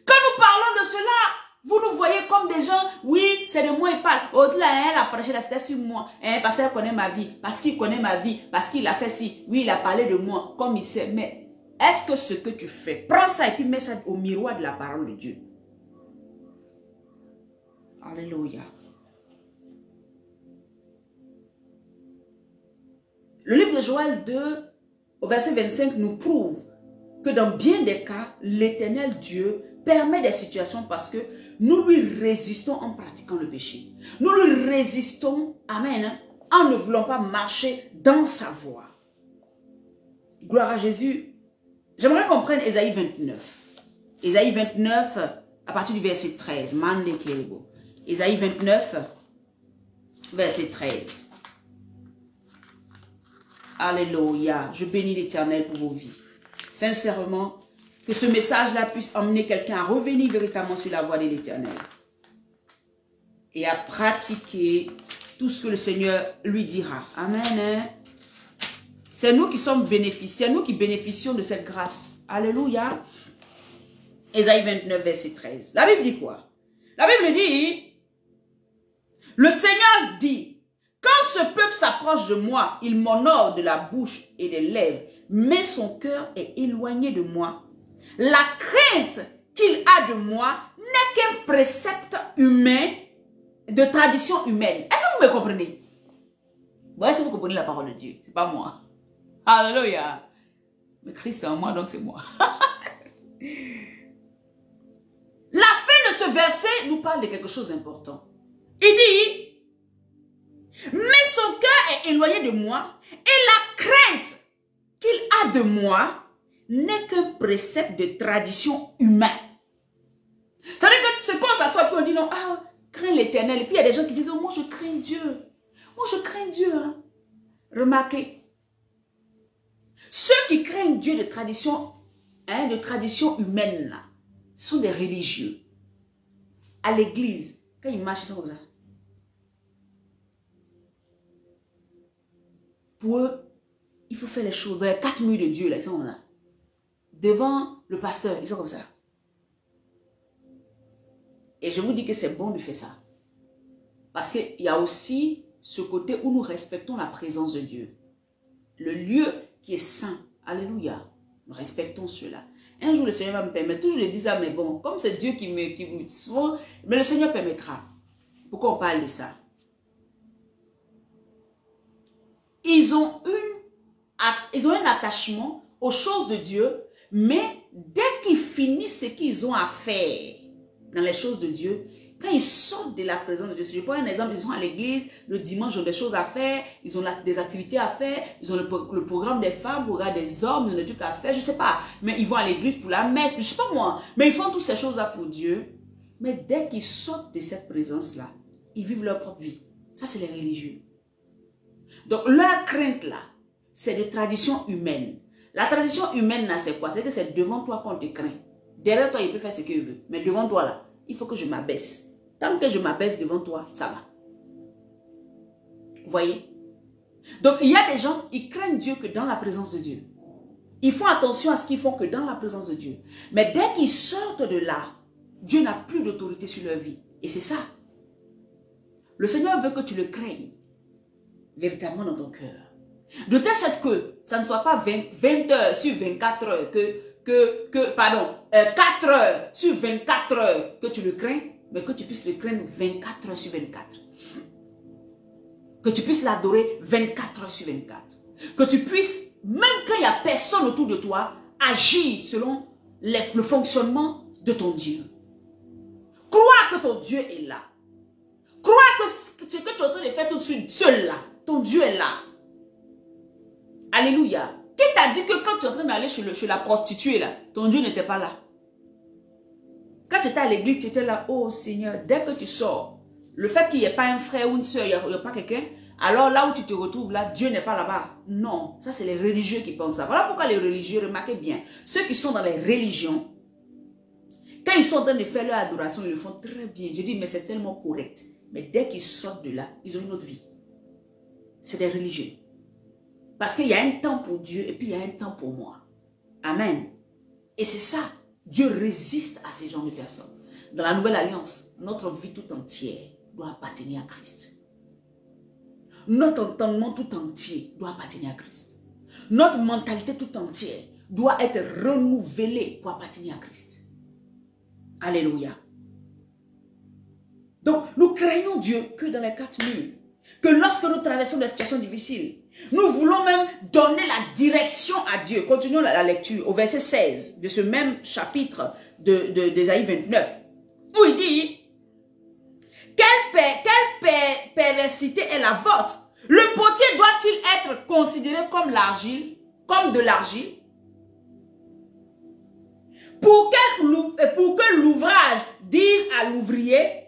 Quand nous parlons de cela, vous nous voyez comme des gens, oui, c'est de moi il parle. Au-delà, elle a prêché la c'était sur moi, parce qu'elle connaît ma vie, parce qu'il connaît ma vie, parce qu'il a fait ci. Oui, il a parlé de moi, comme il sait. Mais est-ce que ce que tu fais, prends ça et puis mets ça au miroir de la parole de Dieu. Alléluia. Le livre de Joël 2, au verset 25, nous prouve que dans bien des cas, l'Éternel Dieu permet des situations parce que nous lui résistons en pratiquant le péché. Nous lui résistons, amen, en ne voulant pas marcher dans sa voie. Gloire à Jésus. J'aimerais qu'on prenne Ésaïe 29. Ésaïe 29, à partir du verset 13. Ésaïe 29, verset 13. Alléluia. Je bénis l'Éternel pour vos vies. Sincèrement, que ce message-là puisse emmener quelqu'un à revenir véritablement sur la voie de l'Éternel. Et à pratiquer tout ce que le Seigneur lui dira. Amen. C'est nous qui sommes bénéficiaires, nous qui bénéficions de cette grâce. Alléluia. Ésaïe 29, verset 13. La Bible dit quoi? La Bible dit, le Seigneur dit, quand ce peuple s'approche de moi, il m'honore de la bouche et des lèvres, mais son cœur est éloigné de moi. La crainte qu'il a de moi n'est qu'un précepte humain, de tradition humaine. Est-ce que vous me comprenez? Bon, est-ce que vous comprenez la parole de Dieu? C'est pas moi. Alléluia. Mais Christ est en moi, donc c'est moi. La fin de ce verset nous parle de quelque chose d'important. Il dit, mais son cœur est éloigné de moi et la crainte qu'il a de moi n'est qu'un précepte de tradition humaine. Ça veut dire que ce qu'on s'assoit et on dit non, ah, crains l'Éternel. Et puis il y a des gens qui disent, oh, moi je crains Dieu. Moi je crains Dieu. Hein. Remarquez, ceux qui craignent Dieu de tradition humaine, là, sont des religieux. À l'église, quand ils marchent, ils sont comme ça. Pour eux, il faut faire les choses dans les 4 murs de Dieu, là, ils sont comme ça. Devant le pasteur, ils sont comme ça. Et je vous dis que c'est bon de faire ça. Parce qu'il y a aussi ce côté où nous respectons la présence de Dieu. Le lieu qui est saint. Alléluia. Nous respectons cela. Un jour, le Seigneur va me permettre. Toujours, je dis ça, mais bon, comme c'est Dieu qui me sauve, mais le Seigneur permettra. Pourquoi on parle de ça? Ils ont un attachement aux choses de Dieu, mais dès qu'ils finissent ce qu'ils ont à faire dans les choses de Dieu, quand ils sortent de la présence de Dieu, je prends un exemple, ils sont à l'église, le dimanche, ils ont des choses à faire, ils ont des activités à faire, ils ont le programme des femmes, le programme des hommes, ils ont des trucs à faire, je ne sais pas, mais ils vont à l'église pour la messe, je ne sais pas moi, mais ils font toutes ces choses-là pour Dieu, mais dès qu'ils sortent de cette présence-là, ils vivent leur propre vie. Ça, c'est les religieux. Donc, leur crainte là, c'est de tradition humaine. La tradition humaine là, c'est quoi? C'est que c'est devant toi qu'on te craint. Derrière toi, il peut faire ce qu'il veut, mais devant toi là, il faut que je m'abaisse. Tant que je m'abaisse devant toi, ça va. Vous voyez? Donc, il y a des gens, ils craignent Dieu que dans la présence de Dieu. Ils font attention à ce qu'ils font que dans la présence de Dieu. Mais dès qu'ils sortent de là, Dieu n'a plus d'autorité sur leur vie. Et c'est ça. Le Seigneur veut que tu le craignes véritablement dans ton cœur. De telle sorte que ça ne soit pas 20 heures sur 24 heures, 4 heures sur 24 heures que tu le crains, mais que tu puisses le craindre 24 heures sur 24. Que tu puisses l'adorer 24 heures sur 24. Que tu puisses, même quand il n'y a personne autour de toi, agir selon le fonctionnement de ton Dieu. Crois que ton Dieu est là. Crois que ce que tu es en train de faire tout de suite seul là, ton Dieu est là. Alléluia. Qui t'a dit que quand tu es en train d'aller chez la prostituée là, ton Dieu n'était pas là? Quand tu étais à l'église, tu étais là, oh Seigneur, dès que tu sors, le fait qu'il n'y ait pas un frère ou une soeur, il n'y a pas quelqu'un, alors là où tu te retrouves là, Dieu n'est pas là-bas. Non, ça c'est les religieux qui pensent ça. Voilà pourquoi les religieux, remarquez bien, ceux qui sont dans les religions, quand ils sont en train de faire leur adoration, ils le font très bien. Je dis, mais c'est tellement correct. Mais dès qu'ils sortent de là, ils ont une autre vie. C'est des religieux. Parce qu'il y a un temps pour Dieu et puis il y a un temps pour moi. Amen. Et c'est ça. Dieu résiste à ces genres de personnes. Dans la nouvelle alliance, notre vie tout entière doit appartenir à Christ. Notre entendement tout entier doit appartenir à Christ. Notre mentalité tout entière doit être renouvelée pour appartenir à Christ. Alléluia. Donc, nous craignons Dieu que dans les 4 murs. Que lorsque nous traversons des situations difficiles, nous voulons même donner la direction à Dieu. Continuons la lecture au verset 16 de ce même chapitre d'Ésaïe 29. Où il dit, quelle perversité est la vôtre? Le potier doit-il être considéré comme l'argile, comme de l'argile? Pour que l'ouvrage dise à l'ouvrier,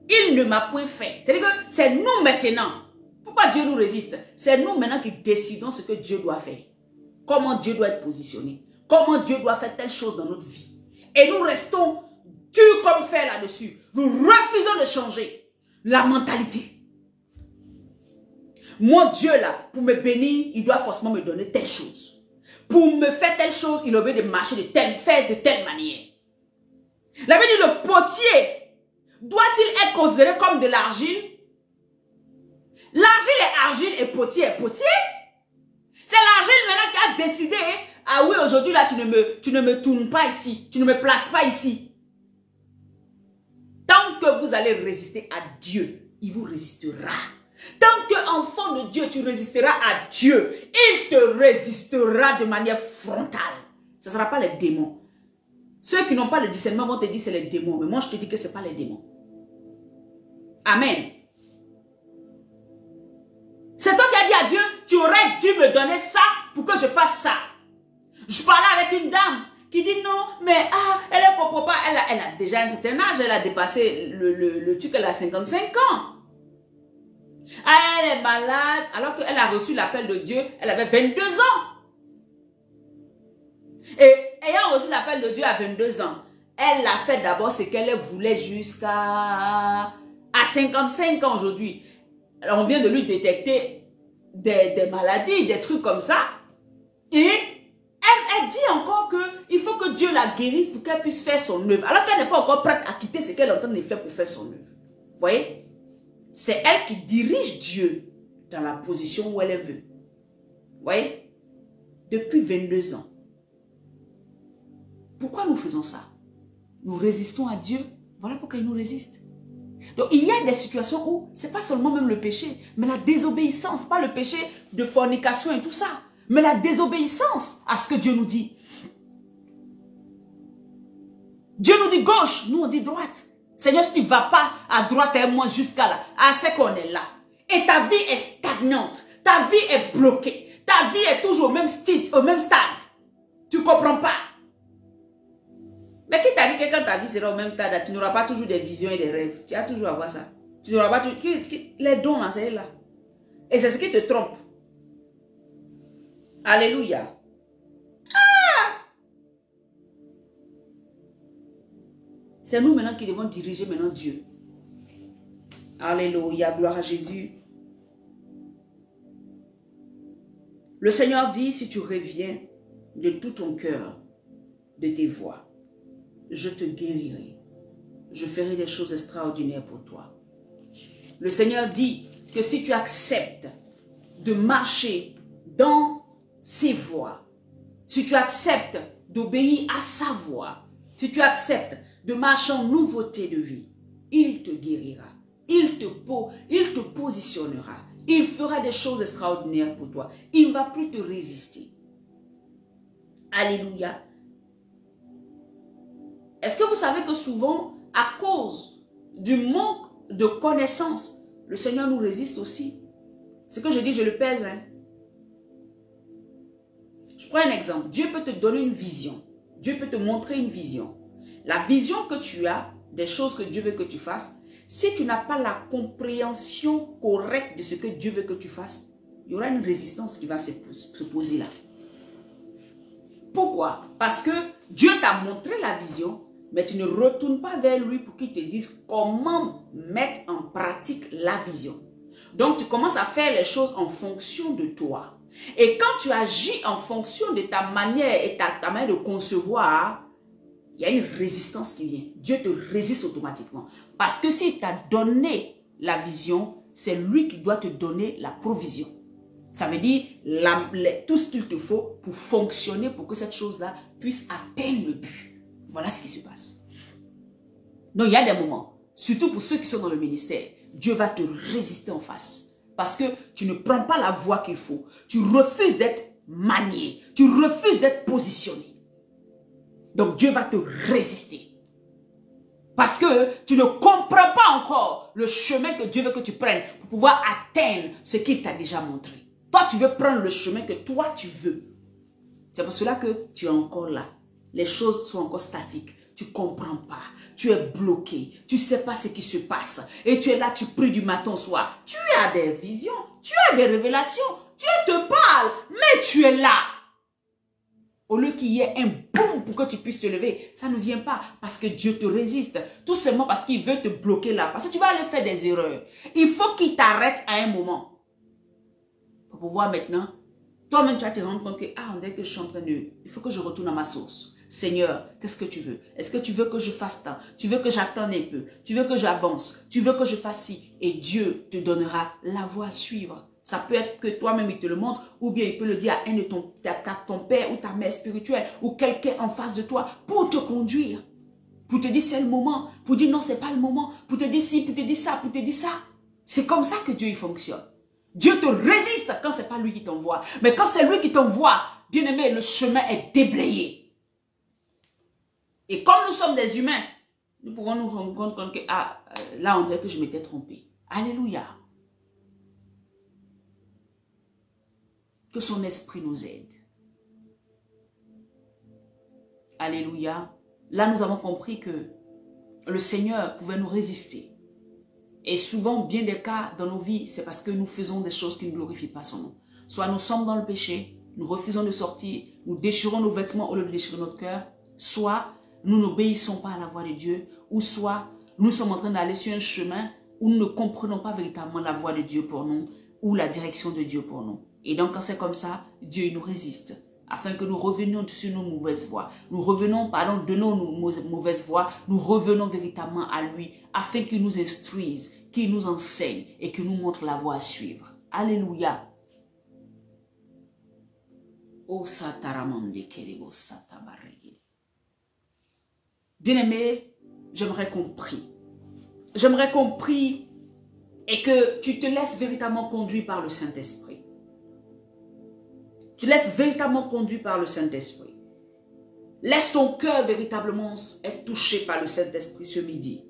il ne m'a point fait. C'est-à-dire que c'est nous maintenant. Pourquoi Dieu nous résiste? C'est nous maintenant qui décidons ce que Dieu doit faire. Comment Dieu doit être positionné. Comment Dieu doit faire telle chose dans notre vie. Et nous restons durs comme fer là-dessus. Nous refusons de changer la mentalité. Mon Dieu là, pour me bénir, il doit forcément me donner telle chose. Pour me faire telle chose, il a besoin de marcher de telle manière. La Bible dit, le potier doit-il être considéré comme de l'argile? L'argile est argile et potier est potier. C'est l'argile maintenant qui a as décidé, ah oui, aujourd'hui là, tu ne me tournes pas ici, tu ne me places pas ici. Tant que vous allez résister à Dieu, il vous résistera. Tant qu'enfant de Dieu, tu résisteras à Dieu, il te résistera de manière frontale. Ce ne sera pas les démons. Ceux qui n'ont pas le discernement vont te dire c'est les démons. Mais moi, je te dis que ce n'est pas les démons. Amen. C'est toi qui as dit à Dieu, tu aurais dû me donner ça pour que je fasse ça. Je parlais avec une dame qui dit non, mais elle est papa, elle a déjà un certain âge, elle a dépassé le truc, elle a 55 ans. Elle est malade, alors qu'elle a reçu l'appel de Dieu, elle avait 22 ans. Et ayant reçu l'appel de Dieu à 22 ans, elle a fait d'abord ce qu'elle voulait jusqu'à 55 ans aujourd'hui. On vient de lui détecter des maladies, des trucs comme ça. Et elle dit encore qu'il faut que Dieu la guérisse pour qu'elle puisse faire son œuvre. Alors qu'elle n'est pas encore prête à quitter ce qu'elle est en train de faire pour faire son œuvre. Vous voyez? C'est elle qui dirige Dieu dans la position où elle veut. Vous voyez? Depuis 22 ans. Pourquoi nous faisons ça? Nous résistons à Dieu. Voilà pourquoi il nous résiste. Donc, il y a des situations où ce n'est pas seulement même le péché, mais la désobéissance, pas le péché de fornication et tout ça, mais la désobéissance à ce que Dieu nous dit. Dieu nous dit gauche, nous on dit droite. Seigneur, si tu ne vas pas à droite et moi jusqu'à là, à ce qu'on est là, et ta vie est stagnante, ta vie est bloquée, ta vie est toujours au même stade, tu ne comprends pas. Mais qui t'a dit que quand ta vie sera au même stade, tu n'auras pas toujours des visions et des rêves. Tu vas toujours avoir ça. Tu n'auras pas toujours... Les dons, là, c'est là. Et c'est ce qui te trompe. Alléluia. C'est nous maintenant qui devons diriger maintenant Dieu. Alléluia, gloire à Jésus. Le Seigneur dit, si tu reviens de tout ton cœur, de tes voies, je te guérirai. Je ferai des choses extraordinaires pour toi. Le Seigneur dit que si tu acceptes de marcher dans ses voies, si tu acceptes d'obéir à sa voix, si tu acceptes de marcher en nouveauté de vie, il te guérira, il te positionnera, il fera des choses extraordinaires pour toi. Il ne va plus te résister. Alléluia. Est-ce que vous savez que souvent, à cause du manque de connaissances, le Seigneur nous résiste aussi? Ce que je dis, je le pèse. Hein? Je prends un exemple. Dieu peut te donner une vision. Dieu peut te montrer une vision. La vision que tu as, des choses que Dieu veut que tu fasses, si tu n'as pas la compréhension correcte de ce que Dieu veut que tu fasses, il y aura une résistance qui va se poser là. Pourquoi? Parce que Dieu t'a montré la vision, mais tu ne retournes pas vers lui pour qu'il te dise comment mettre en pratique la vision. Donc, tu commences à faire les choses en fonction de toi. Et quand tu agis en fonction de ta manière et ta manière de concevoir, il y a une résistance qui vient. Dieu te résiste automatiquement. Parce que s'il t'a donné la vision, c'est lui qui doit te donner la provision. Ça veut dire tout ce qu'il te faut pour fonctionner, pour que cette chose-là puisse atteindre le but. Voilà ce qui se passe. Donc, il y a des moments, surtout pour ceux qui sont dans le ministère, Dieu va te résister en face. Parce que tu ne prends pas la voie qu'il faut. Tu refuses d'être manié. Tu refuses d'être positionné. Donc, Dieu va te résister. Parce que tu ne comprends pas encore le chemin que Dieu veut que tu prennes pour pouvoir atteindre ce qu'il t'a déjà montré. Toi, tu veux prendre le chemin que toi, tu veux. C'est pour cela que tu es encore là. Les choses sont encore statiques. Tu ne comprends pas. Tu es bloqué. Tu ne sais pas ce qui se passe. Et tu es là, tu pries du matin au soir. Tu as des visions. Tu as des révélations. Dieu te parle. Mais tu es là. Au lieu qu'il y ait un boum pour que tu puisses te lever, ça ne vient pas parce que Dieu te résiste. Tout simplement parce qu'il veut te bloquer là. Parce que tu vas aller faire des erreurs. Il faut qu'il t'arrête à un moment. Pour pouvoir maintenant, toi-même tu vas te rendre compte que, on dirait que je suis en train de... Il faut que je retourne à ma source. Seigneur, qu'est-ce que tu veux? Est-ce que tu veux que je fasse tant? Tu veux que j'attende un peu? Tu veux que j'avance? Tu veux que je fasse ci? Et Dieu te donnera la voie à suivre. Ça peut être que toi-même, il te le montre, ou bien il peut le dire à un de ton père ou ta mère spirituelle, ou quelqu'un en face de toi, pour te conduire. Pour te dire c'est le moment, pour dire non, c'est pas le moment, pour te dire ci, pour te dire ça, pour te dire ça. C'est comme ça que Dieu il fonctionne. Dieu te résiste quand c'est pas lui qui t'envoie. Mais quand c'est lui qui t'envoie, bien aimé, le chemin est déblayé. Et comme nous sommes des humains, nous pourrons nous rendre compte que là, on dirait que je m'étais trompé. Alléluia. Que son esprit nous aide. Alléluia. Là, nous avons compris que le Seigneur pouvait nous résister. Et souvent, bien des cas dans nos vies, c'est parce que nous faisons des choses qui ne glorifient pas son nom. Soit nous sommes dans le péché, nous refusons de sortir, nous déchirons nos vêtements au lieu de déchirer notre cœur, soit nous n'obéissons pas à la voix de Dieu, ou soit nous sommes en train d'aller sur un chemin où nous ne comprenons pas véritablement la voix de Dieu pour nous, ou la direction de Dieu pour nous. Et donc, quand c'est comme ça, Dieu nous résiste, afin que nous revenions sur nos mauvaises voies. Nous revenons, pardon, de nos mauvaises voies, nous revenons véritablement à lui, afin qu'il nous instruise, qu'il nous enseigne et qu'il nous montre la voie à suivre. Alléluia. Bien-aimé, j'aimerais qu'on prie. J'aimerais qu'on prie et que tu te laisses véritablement conduire par le Saint-Esprit. Tu laisses véritablement conduire par le Saint-Esprit. Laisse ton cœur véritablement être touché par le Saint-Esprit ce midi.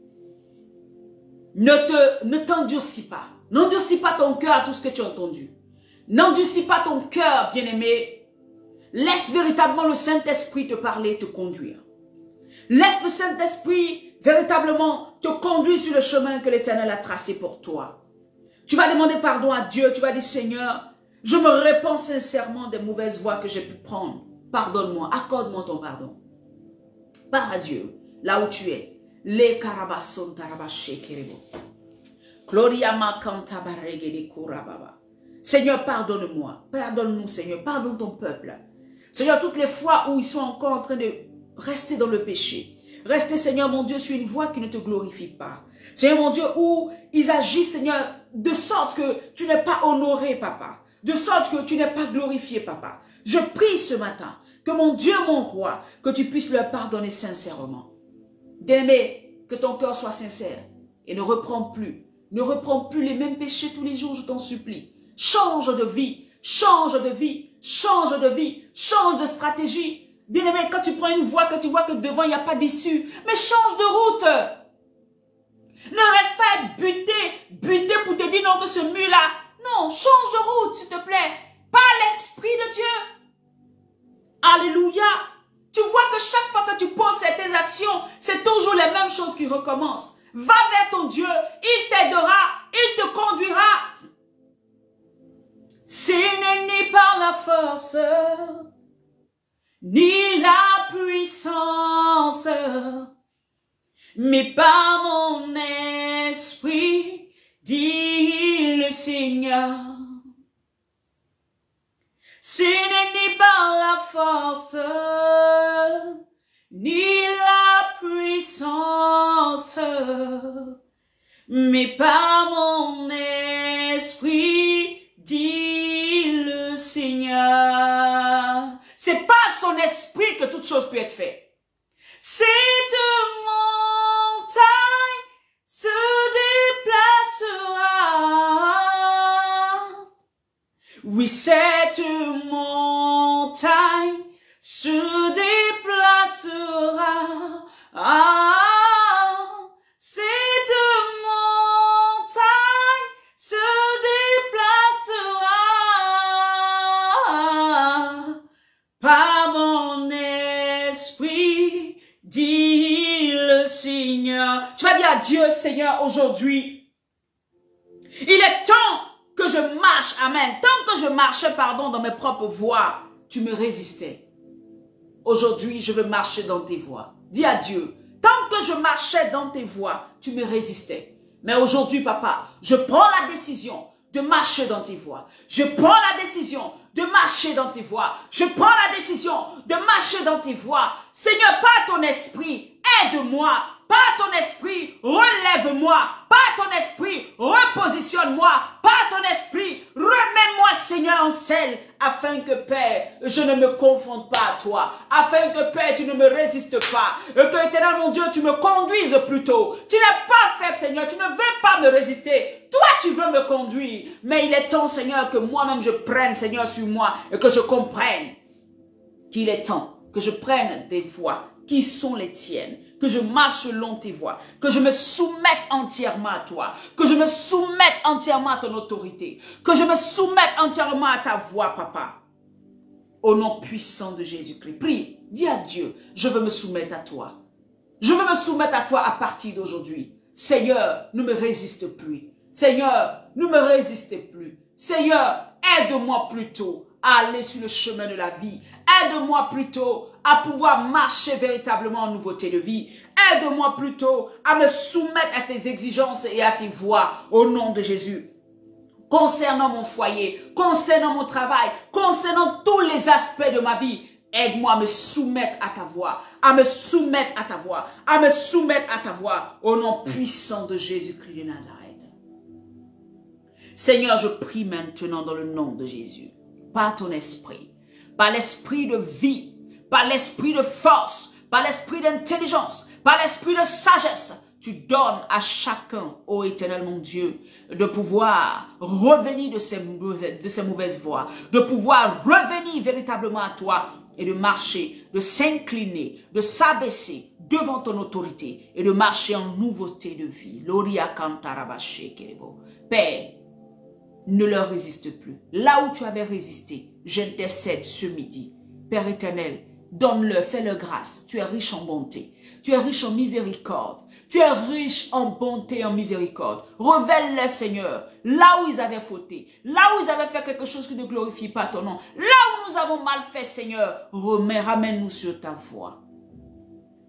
Ne t'endurcis pas. N'endurcis pas ton cœur à tout ce que tu as entendu. N'endurcis pas ton cœur, bien-aimé. Laisse véritablement le Saint-Esprit te parler, te conduire. Laisse le Saint-Esprit véritablement te conduire sur le chemin que l'Éternel a tracé pour toi. Tu vas demander pardon à Dieu. Tu vas dire, Seigneur, je me répands sincèrement des mauvaises voies que j'ai pu prendre. Pardonne-moi, accorde-moi ton pardon. Pars à Dieu, là où tu es. Les carabasson tarabaché kerebo. Gloria ma kanta barege de kurababa. Seigneur, pardonne-moi. Pardonne-nous, Seigneur. Pardonne ton peuple. Seigneur, toutes les fois où ils sont encore en train de rester dans le péché. Rester, Seigneur, mon Dieu, sur une voie qui ne te glorifie pas. Seigneur, mon Dieu, où ils agissent, Seigneur, de sorte que tu n'es pas honoré, Papa. De sorte que tu n'es pas glorifié, Papa. Je prie ce matin que mon Dieu, mon roi, que tu puisses leur pardonner sincèrement. Bien-aimé, que ton cœur soit sincère et ne reprends plus les mêmes péchés tous les jours, je t'en supplie. Change de vie, change de vie, change de vie, change de stratégie. Bien-aimé, quand tu prends une voie, que tu vois que devant il n'y a pas d'issue, mais change de route. Ne reste pas buté pour te dire non que ce mur-là. Non, change de route, s'il te plaît. Par l'Esprit de Dieu. Alléluia. Tu vois que chaque fois que tu poses certaines actions, c'est toujours les mêmes choses qui recommencent. Va vers ton Dieu, il t'aidera, il te conduira. Ce n'est ni par la force, ni la puissance, mais par mon esprit, dit le Seigneur. Ce n'est ni par la force, ni la puissance, mais par mon esprit, dit le Seigneur. C'est par son esprit que toute chose peut être faite. Cette montagne se déplacera. Oui, cette montagne se déplacera. Cette montagne se déplacera. Par mon esprit, dit le Seigneur. Tu vas dire à Dieu, Seigneur, aujourd'hui, il est temps que je marche, amen. Tant que je marchais, pardon, dans mes propres voies, tu me résistais. Aujourd'hui, je veux marcher dans tes voies. Dis à Dieu, tant que je marchais dans tes voies, tu me résistais. Mais aujourd'hui, papa, je prends la décision de marcher dans tes voies. Je prends la décision de marcher dans tes voies. Je prends la décision de marcher dans tes voies. Seigneur, par ton esprit, aide-moi. par ton esprit, relève-moi, par ton esprit, repositionne-moi, par ton esprit, remets-moi, Seigneur, en selle, afin que, Père, je ne me confonde pas à toi, afin que, Père, tu ne me résistes pas, et que, Éternel, mon Dieu, tu me conduises plutôt. Tu n'es pas faible, Seigneur, tu ne veux pas me résister. Toi, tu veux me conduire, mais il est temps, Seigneur, que moi-même je prenne, Seigneur, sur moi, et que je comprenne qu'il est temps que je prenne des voies qui sont les tiennes, que je marche selon tes voies, que je me soumette entièrement à toi, que je me soumette entièrement à ton autorité, que je me soumette entièrement à ta voix, Papa. Au nom puissant de Jésus-Christ, prie, dis à Dieu, je veux me soumettre à toi. Je veux me soumettre à toi à partir d'aujourd'hui. Seigneur, ne me résiste plus. Seigneur, ne me résistez plus. Seigneur, aide-moi plutôt à aller sur le chemin de la vie. Aide-moi plutôt à pouvoir marcher véritablement en nouveauté de vie. Aide-moi plutôt à me soumettre à tes exigences et à tes voies au nom de Jésus. Concernant mon foyer, concernant mon travail, concernant tous les aspects de ma vie, aide-moi à me soumettre à ta voix, à me soumettre à ta voix, à me soumettre à ta voix au nom puissant de Jésus-Christ de Nazareth. Seigneur, je prie maintenant dans le nom de Jésus, par ton esprit, par l'esprit de vie, par l'esprit de force, par l'esprit d'intelligence, par l'esprit de sagesse, tu donnes à chacun, ô Éternel mon Dieu, de pouvoir revenir de ces mauvaises voies, de pouvoir revenir véritablement à toi et de marcher, de s'incliner, de s'abaisser devant ton autorité et de marcher en nouveauté de vie. Père, ne leur résiste plus. Là où tu avais résisté, j'intercède ce midi. Père éternel, donne-leur, fais-leur grâce. Tu es riche en bonté. Tu es riche en miséricorde. Tu es riche en bonté et en miséricorde. Révèle-les, Seigneur, là où ils avaient fauté, là où ils avaient fait quelque chose qui ne glorifie pas ton nom, là où nous avons mal fait, Seigneur, ramène-nous sur ta voie.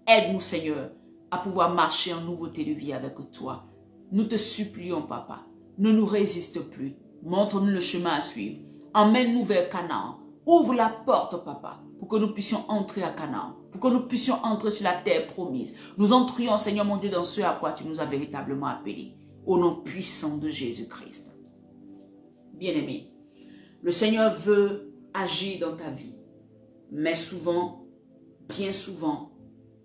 Aide-nous, Seigneur, à pouvoir marcher en nouveauté de vie avec toi. Nous te supplions, Papa, ne nous résiste plus. Montre-nous le chemin à suivre. Emmène-nous vers Canaan. Ouvre la porte, Papa, pour que nous puissions entrer à Canaan, pour que nous puissions entrer sur la terre promise. Nous entrions, Seigneur mon Dieu, dans ce à quoi tu nous as véritablement appelés. Au nom puissant de Jésus-Christ. Bien-aimé, le Seigneur veut agir dans ta vie. Mais souvent, bien souvent,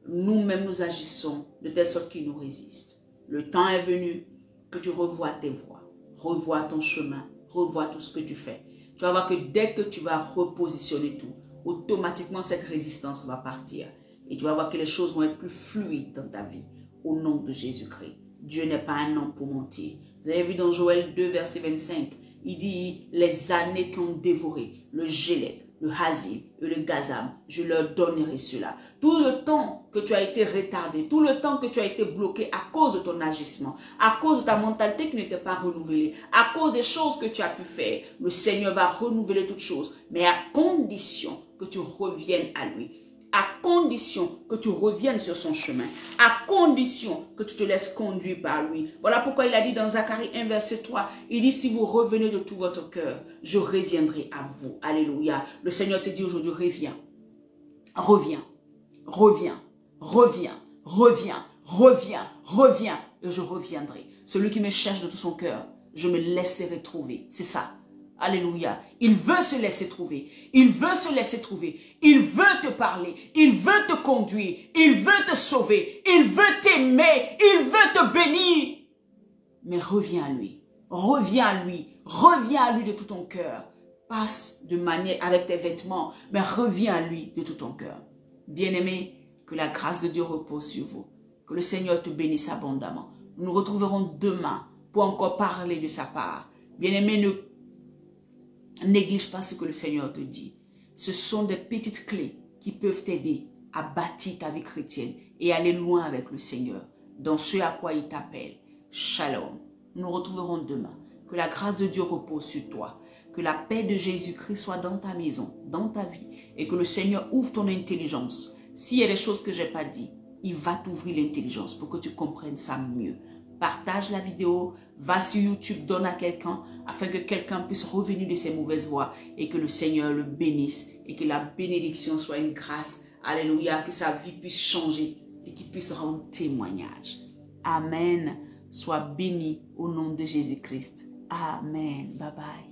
nous-mêmes nous agissons de telle sorte qu'il nous résiste. Le temps est venu que tu revoies tes voies, revois ton chemin, revois tout ce que tu fais. Tu vas voir que dès que tu vas repositionner tout, automatiquement cette résistance va partir. Et tu vas voir que les choses vont être plus fluides dans ta vie. Au nom de Jésus-Christ. Dieu n'est pas un homme pour mentir. Vous avez vu dans Joël 2, verset 25, il dit, les années qui ont dévoré le Gélec, le Hazil et le Gazam, je leur donnerai cela. Tout le temps que tu as été retardé, tout le temps que tu as été bloqué à cause de ton agissement, à cause de ta mentalité qui n'était pas renouvelée, à cause des choses que tu as pu faire, le Seigneur va renouveler toutes choses, mais à condition que tu reviennes à lui. À condition que tu reviennes sur son chemin. À condition que tu te laisses conduire par lui. Voilà pourquoi il a dit dans Zacharie 1, verset 3, il dit, si vous revenez de tout votre cœur, je reviendrai à vous. Alléluia. Le Seigneur te dit aujourd'hui, reviens. Reviens. Reviens. Reviens. Reviens. Reviens. Reviens. Et je reviendrai. Celui qui me cherche de tout son cœur, je me laisserai trouver. C'est ça. Alléluia. Il veut se laisser trouver. Il veut se laisser trouver. Il veut te parler. Il veut te conduire. Il veut te sauver. Il veut t'aimer. Il veut te bénir. Mais reviens à lui. Reviens à lui. Reviens à lui de tout ton cœur. Passe de manière avec tes vêtements, mais reviens à lui de tout ton cœur. Bien-aimé, que la grâce de Dieu repose sur vous. Que le Seigneur te bénisse abondamment. Nous nous retrouverons demain pour encore parler de sa part. Bien-aimé, ne néglige pas ce que le Seigneur te dit. Ce sont des petites clés qui peuvent t'aider à bâtir ta vie chrétienne et aller loin avec le Seigneur, dans ce à quoi il t'appelle. Shalom. Nous nous retrouverons demain. Que la grâce de Dieu repose sur toi. Que la paix de Jésus-Christ soit dans ta maison, dans ta vie. Et que le Seigneur ouvre ton intelligence. S'il y a des choses que je n'ai pas dit, il va t'ouvrir l'intelligence pour que tu comprennes ça mieux. Partage la vidéo, va sur YouTube, donne à quelqu'un afin que quelqu'un puisse revenir de ses mauvaises voies et que le Seigneur le bénisse et que la bénédiction soit une grâce. Alléluia, que sa vie puisse changer et qui puisse rendre témoignage. Amen. Sois béni au nom de Jésus-Christ. Amen. Bye bye.